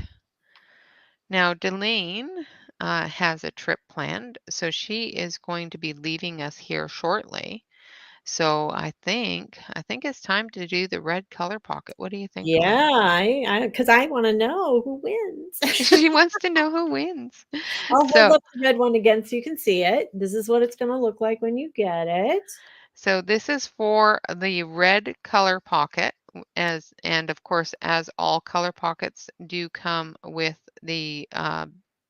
Now, Delaine has a trip planned, so she is going to be leaving us here shortly. So I think it's time to do the red color pocket. What do you think, Yeah, Delaine? because I wanna know who wins. She wants to know who wins. I'll hold So, up the red one again so you can see it. This is what it's gonna look like when you get it. so this is for the red color pocket, and of course, as all color pockets do come with the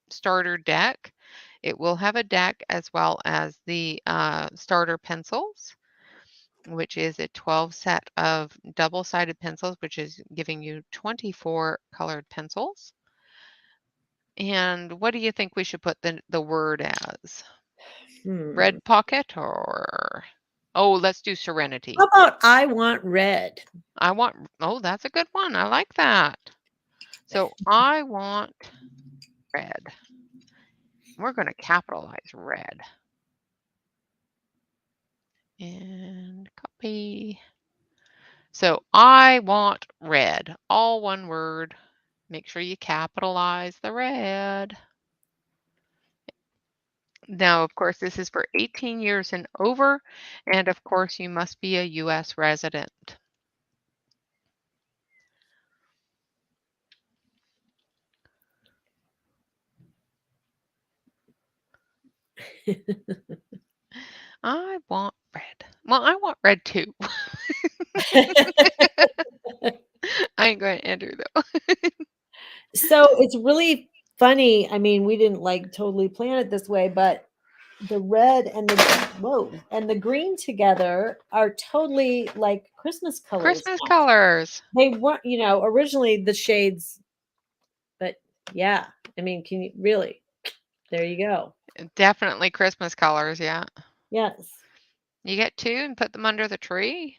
starter deck, it will have a deck as well as the starter pencils, which is a 12 set of double-sided pencils, which is giving you 24 colored pencils. And what do you think we should put the word as? Hmm. Red pocket or oh, let's do serenity. How about I want red? Oh, that's a good one. I like that. So I want red. We're going to capitalize red. And copy. So I want red. All one word. Make sure you capitalize the red. Now, of course, this is for 18 years and over, and of course, you must be a U.S. resident. I want red. Well, I want red too. I ain't going to enter though. So, it's really funny, I mean, we didn't, like, totally plan it this way, but the red and the green together are totally, like, Christmas colors Christmas now. colors. They weren't, originally the shades, but yeah, I mean, can you really? There you go. Definitely Christmas colors, yeah. Yes. You get two and put them under the tree.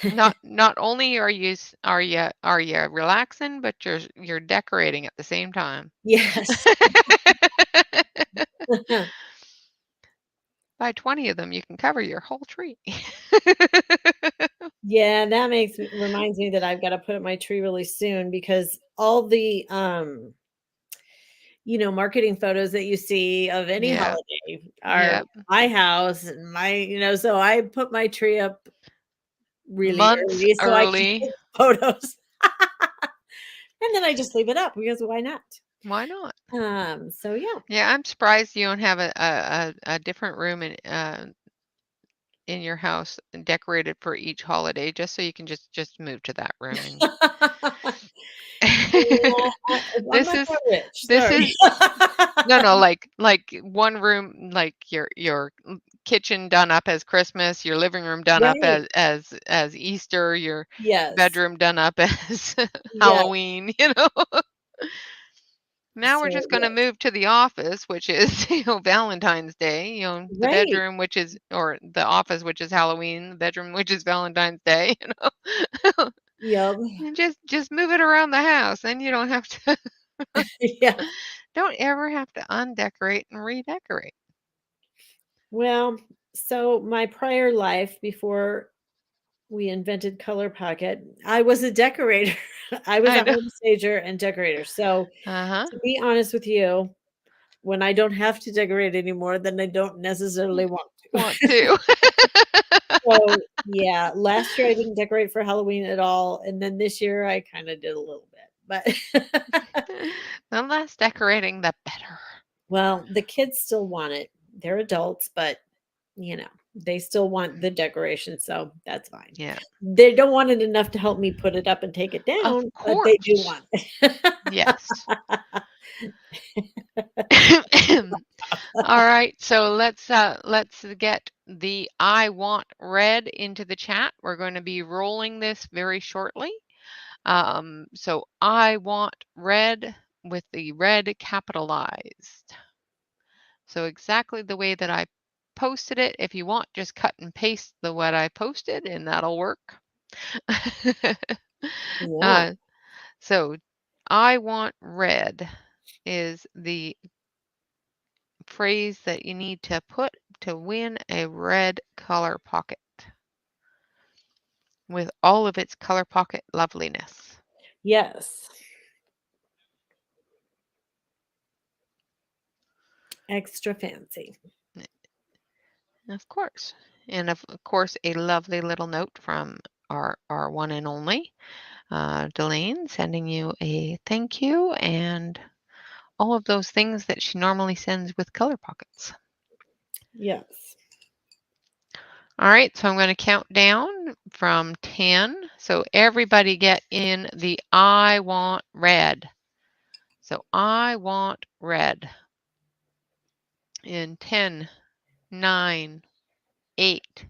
Not only are you relaxing, but you're decorating at the same time. Yes. Buy 20 of them, you can cover your whole tree. Yeah, that reminds me that I've gotta put up my tree really soon because all the, marketing photos that you see of any Yeah. holiday are Yep. my house and so I put my tree up really Months early so I can early. take photos. And then I just leave it up because why not? Why not? So yeah. Yeah, I'm surprised you don't have a different room in your house decorated for each holiday, just so you can just move to that room and Yeah, I'm this not is that rich, this sorry. is no, like one room, like your kitchen done up as Christmas, your living room done up Right. as Easter, your Yes. bedroom done up as Yes. Halloween, you know? Now we're So, just going to yes. move to the office, which is, Valentine's Day, the Right. bedroom, which is, or the office, which is Halloween, the bedroom, which is Valentine's Day, Yep. and just move it around the house. Then you don't have to, Yeah. don't ever have to undecorate and redecorate. Well, so my prior life before we invented Color Pocket, I was a decorator. I was I a know. home stager and decorator. So, Uh-huh. to be honest with you, when I don't have to decorate anymore, then I don't necessarily want to. Want to. So, yeah, last year I didn't decorate for Halloween at all, and then this year I kinda did a little bit, but The less decorating, the better. well, the kids still want it. They're adults, but, they still want the decoration, so that's fine. Yeah. They don't want it enough to help me put it up and take it Of down, but they do course. want it. Yes. All right, so let's get the I want red into the chat. We're going to be rolling this very shortly. So I want red with the red capitalized. So exactly the way that I posted it. If you want, just cut and paste the what I posted, and that'll work. Yeah. uh, so I want red is the phrase that you need to put to win a red color pocket with all of its color pocket loveliness. Yes. Extra fancy. Of course. And of course, a lovely little note from our one and only Dalaine, sending you a thank you and all of those things that she normally sends with color pockets. Yes. All right, so I'm going to count down from 10. So everybody get in the I want red. So I want red in 10, 9, 8,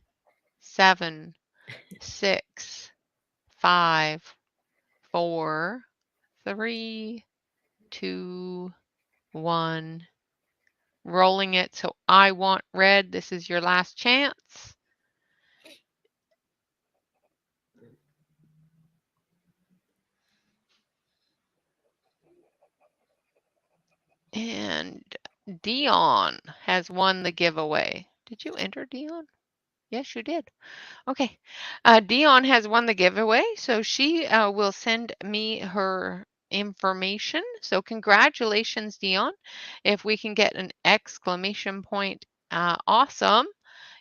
7, 6, 5, 4, 3, 2, 1. Rolling it. So I want red. This is your last chance. And Dion has won the giveaway. Did you enter, Dion? Yes, you did. Okay. Dion has won the giveaway, so she will send me her information. So congratulations, Dion. If we can get an exclamation point, awesome,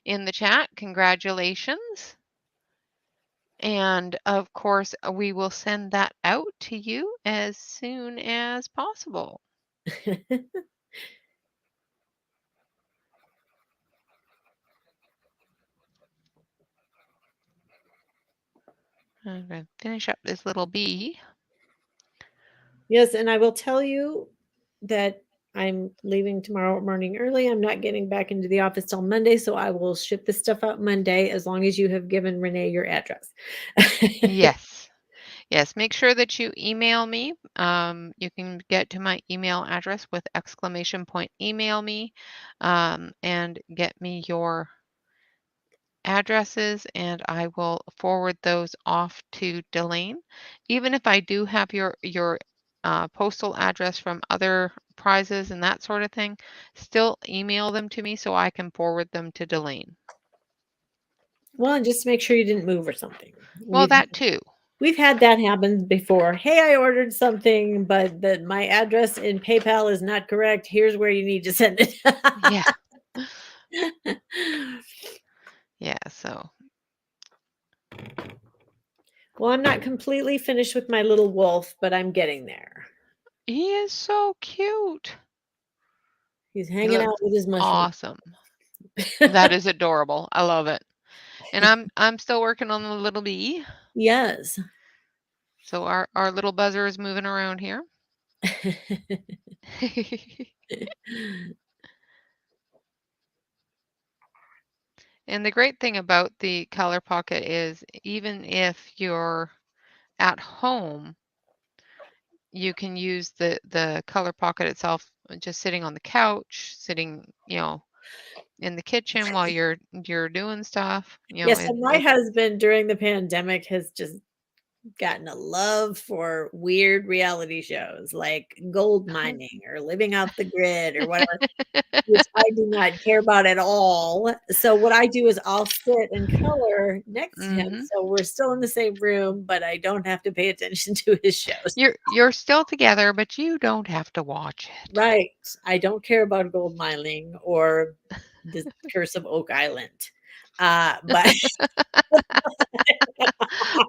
in the chat, congratulations. And of course, we will send that out to you as soon as possible. I'm going to finish up this little bee. Yes, and I will tell you that I'm leaving tomorrow morning early. I'm not getting back into the office till Monday, so I will ship the stuff out Monday as long as you have given Renee your address. Yes. Yes, make sure that you email me. You can get to my email address with exclamation point email me and get me your addresses, and I will forward those off to Dalaine. Even if I do have your postal address from other prizes and that sort of thing, still email them to me so I can forward them to Dalaine. Well, and just make sure you didn't move or something. Well, that too. We've had that happen before. Hey, I ordered something, but my address in PayPal is not correct. Here's where you need to send it. Yeah. Yeah, so. Well, I'm not completely finished with my little wolf, but I'm getting there. He is so cute. He's He hanging out looks with his mushroom. awesome. That is adorable. I love it. And I'm still working on the little bee. Yes. So our little buzzer is moving around here. And the great thing about the color pocket is even if you're at home, you can use the color pocket itself just sitting on the couch, sitting, in the kitchen while you're doing stuff. Yeah, so my husband during the pandemic has just gotten a love for weird reality shows like gold mining or living off the grid or whatever, which I do not care about at all. So what I do is I'll sit and color next to him. Mhm. So we're still in the same room, but I don't have to pay attention to his shows. You're still together, but you don't have to watch it. Right. I don't care about gold mining or the Curse of Oak Island. But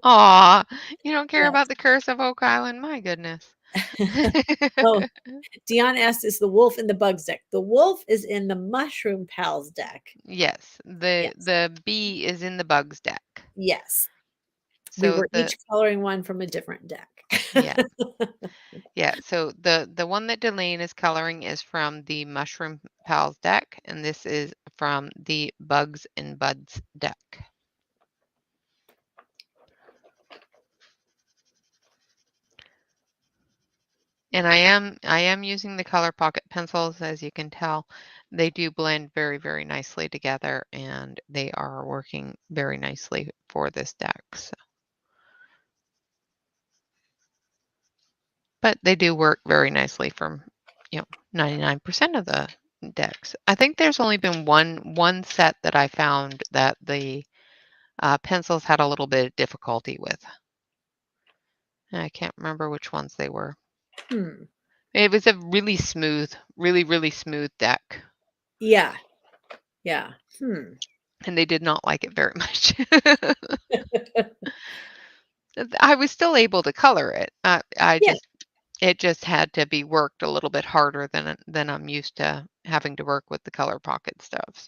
Aw, you don't care about yes. the Curse of Oak Island? My goodness. Oh, Dion asked, is the wolf in the bugs deck? The wolf is in the Mushroom Pals deck. Yes, the Yes. the bee is in the bugs deck. Yes. We So were each coloring one from a different deck. yeah. Yeah, so the one that Dalaine is coloring is from the Mushroom Pals deck, and this is from the Bugs and Buds deck. And I am using the color pocket pencils, as you can tell. They do blend very, very nicely together, and they are working very nicely for this deck. So. But they do work very nicely from, 99% of the decks. I think there's only been one set that I found that the pencils had a little bit of difficulty with. I can't remember which ones they were. Hmm. It was a really smooth, really, really smooth deck. Yeah. Yeah. Hmm. And they did not like it very much. I was still able to color it. Yeah. It just had to be worked a little bit harder than I'm used to having to work with the color pocket stuff.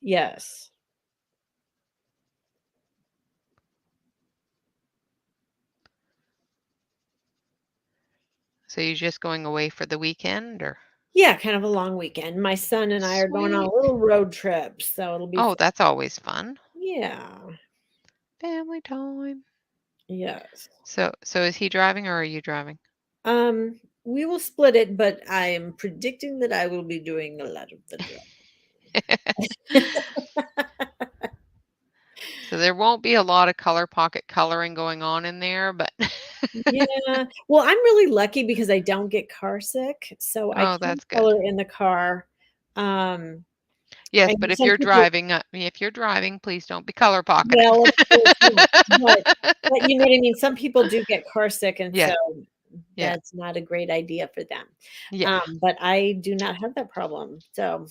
Yes. So you're just going away for the weekend, or? Yeah, kind of a long weekend. My son and I are going on a Sweet. little road trip, so it'll be Oh, fun. that's always fun. Yeah. Family time. Yes. So is he driving or are you driving? We will split it, but I'm predicting that I will be doing a lot of the driving. So there won't be a lot of color pocket coloring going on in there, but Yeah. Well, I'm really lucky because I don't get car sick, so I oh, can that's good. color in the car. Um, Yes, I but know some if you're driving, please don't be color pocketing. well, of course not, but you know what I mean? Some people do get car sick, and so Yeah, yeah, that's not a great idea for them. yeah. But I do not have that problem, so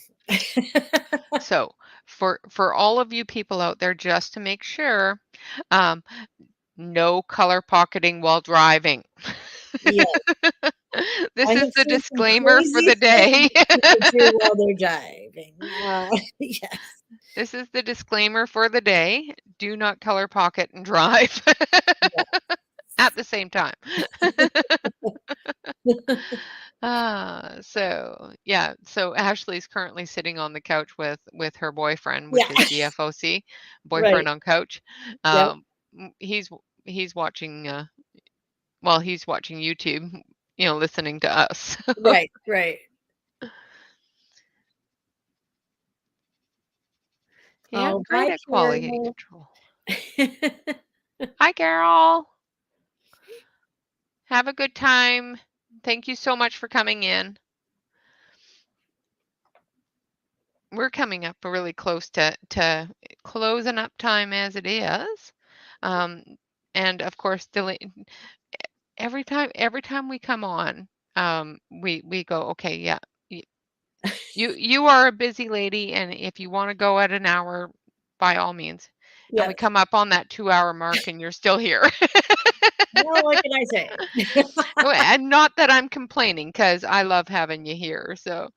So for all of you people out there, just to make sure, um, no color pocketing while driving. yeah. This I is have the seen some disclaimer for crazy the day. things that people do while they're driving. Yes. This is the disclaimer for the day. Do not color pocket and drive Yeah. at the same time. So yeah, so Ashley's currently sitting on the couch with her boyfriend, which Yeah. is BFOC, Right. boyfriend on couch. Yep. Um, he's watching well, he's watching YouTube, listening to us. Right. Right. Yeah, Oh, great bye, at quality Carol. control. Hi, Carol. Have a good time. Thank you so much for coming in. We're coming up really close to closing up time as it is. Um, and of course, every time we come on, we go, okay, yeah, you are a busy lady, and if you want to go at an hour, by all means. And we Yes. come up on that 2 hour mark, and you're still here. Well, what can I say? And not that I'm complaining, because I love having you here. So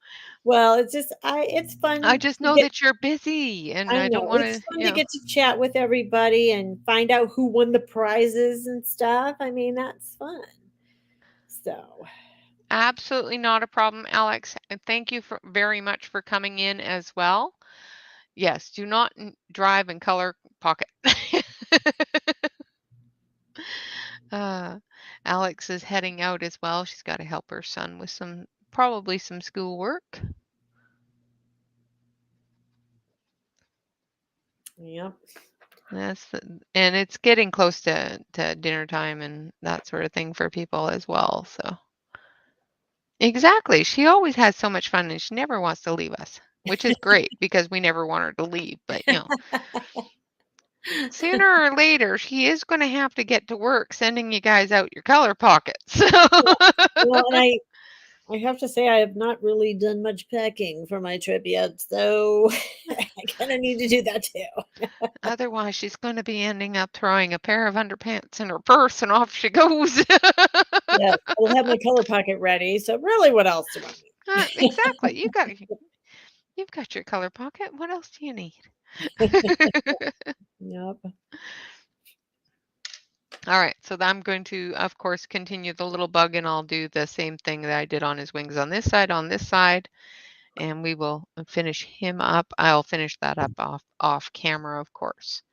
Well, it's just it's I fun just to know get that you're busy, and I I don't know, want it's to, fun to get to chat with everybody and find out who won the prizes and stuff. I mean, that's fun. So, absolutely not a problem, Alex. And thank you very much for coming in as well. Yes, do not drive in color pocket. uh, Alex is heading out as well. She's got to help her son with probably some schoolwork. Yep. And it's getting close to dinner time and that sort of thing for people as well. So exactly. She always has so much fun and she never wants to leave us, which is great because we never want her to leave. But sooner or later, she is going to have to get to work sending you guys out your color pockets. Well, and I have to say I have not really done much packing for my trip yet, so I kind of need to do that too. Otherwise, she's going to be ending up throwing a pair of underpants in her purse and off she goes. Yeah, I'll have my color pocket ready. So really, what else do I need? Exactly. You've got your color pocket. What else do you need? Yep. All right, so I'm going to, of course, continue the little bug, and I'll do the same thing that I did on his wings on this side, and we will finish him up. I'll finish that up off camera, of course.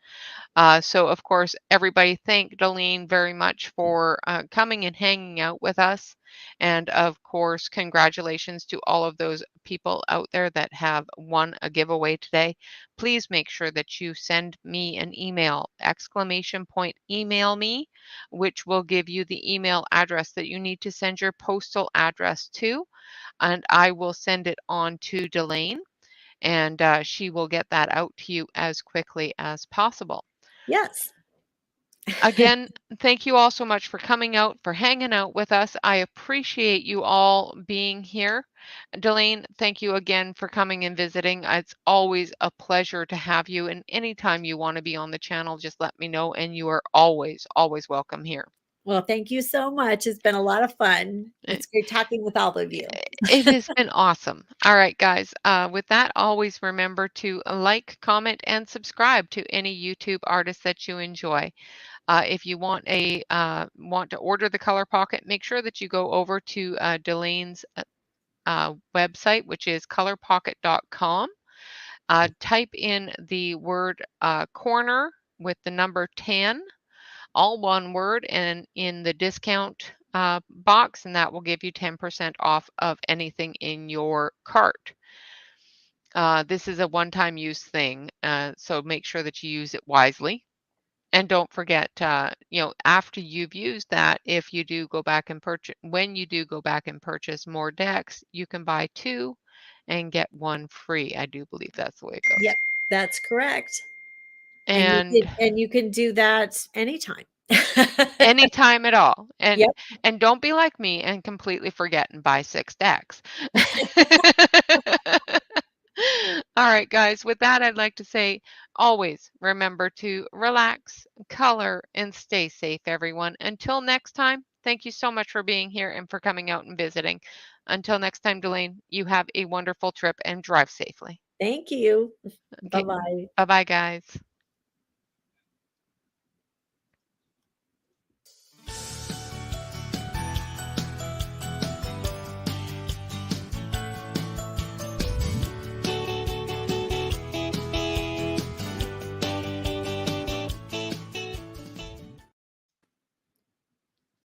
So, of course, everybody thank Dalaine very much for coming and hanging out with us. And, of course, congratulations to all of those people out there that have won a giveaway today. Please make sure that you send me an email, exclamation point, email me, which will give you the email address that you need to send your postal address to. And I will send it on to Dalaine, and she will get that out to you as quickly as possible. Yes. Again, thank you all so much for coming out, for hanging out with us. I appreciate you all being here. Dalaine, thank you again for coming and visiting. It's always a pleasure to have you. And anytime you want to be on the channel, just let me know. And you are always, always welcome here. Well, thank you so much. It's been a lot of fun. Eh, It's great talking with all of you. It has been awesome. All right, guys. With that, always remember to like, comment, and subscribe to any YouTube artist that you enjoy. If you want to order the color pocket, make sure that you go over to Dalaine's website, which is colorpocket.com. Type in the word corner with the number 10, all one word, and in the discount box, and that will give you 10% off of anything in your cart. This is a one-time use thing, so make sure that you use it wisely. And don't forget, after you've used that, if you do go back and purchase, when you do go back and purchase more decks, you can buy 2 and get 1 free. I do believe that's the way it goes. Yep, that's correct. And And you can do that anytime. anytime at all. Yep. And don't be like me and completely forget and buy 6 decks. All right, guys, with that, I'd like to say always remember to relax, color, and stay safe, everyone. Until next time, thank you so much for being here and for coming out and visiting. Until next time, Dalaine, you have a wonderful trip and drive safely. Thank you. Okay, Bye-bye. bye bye, guys.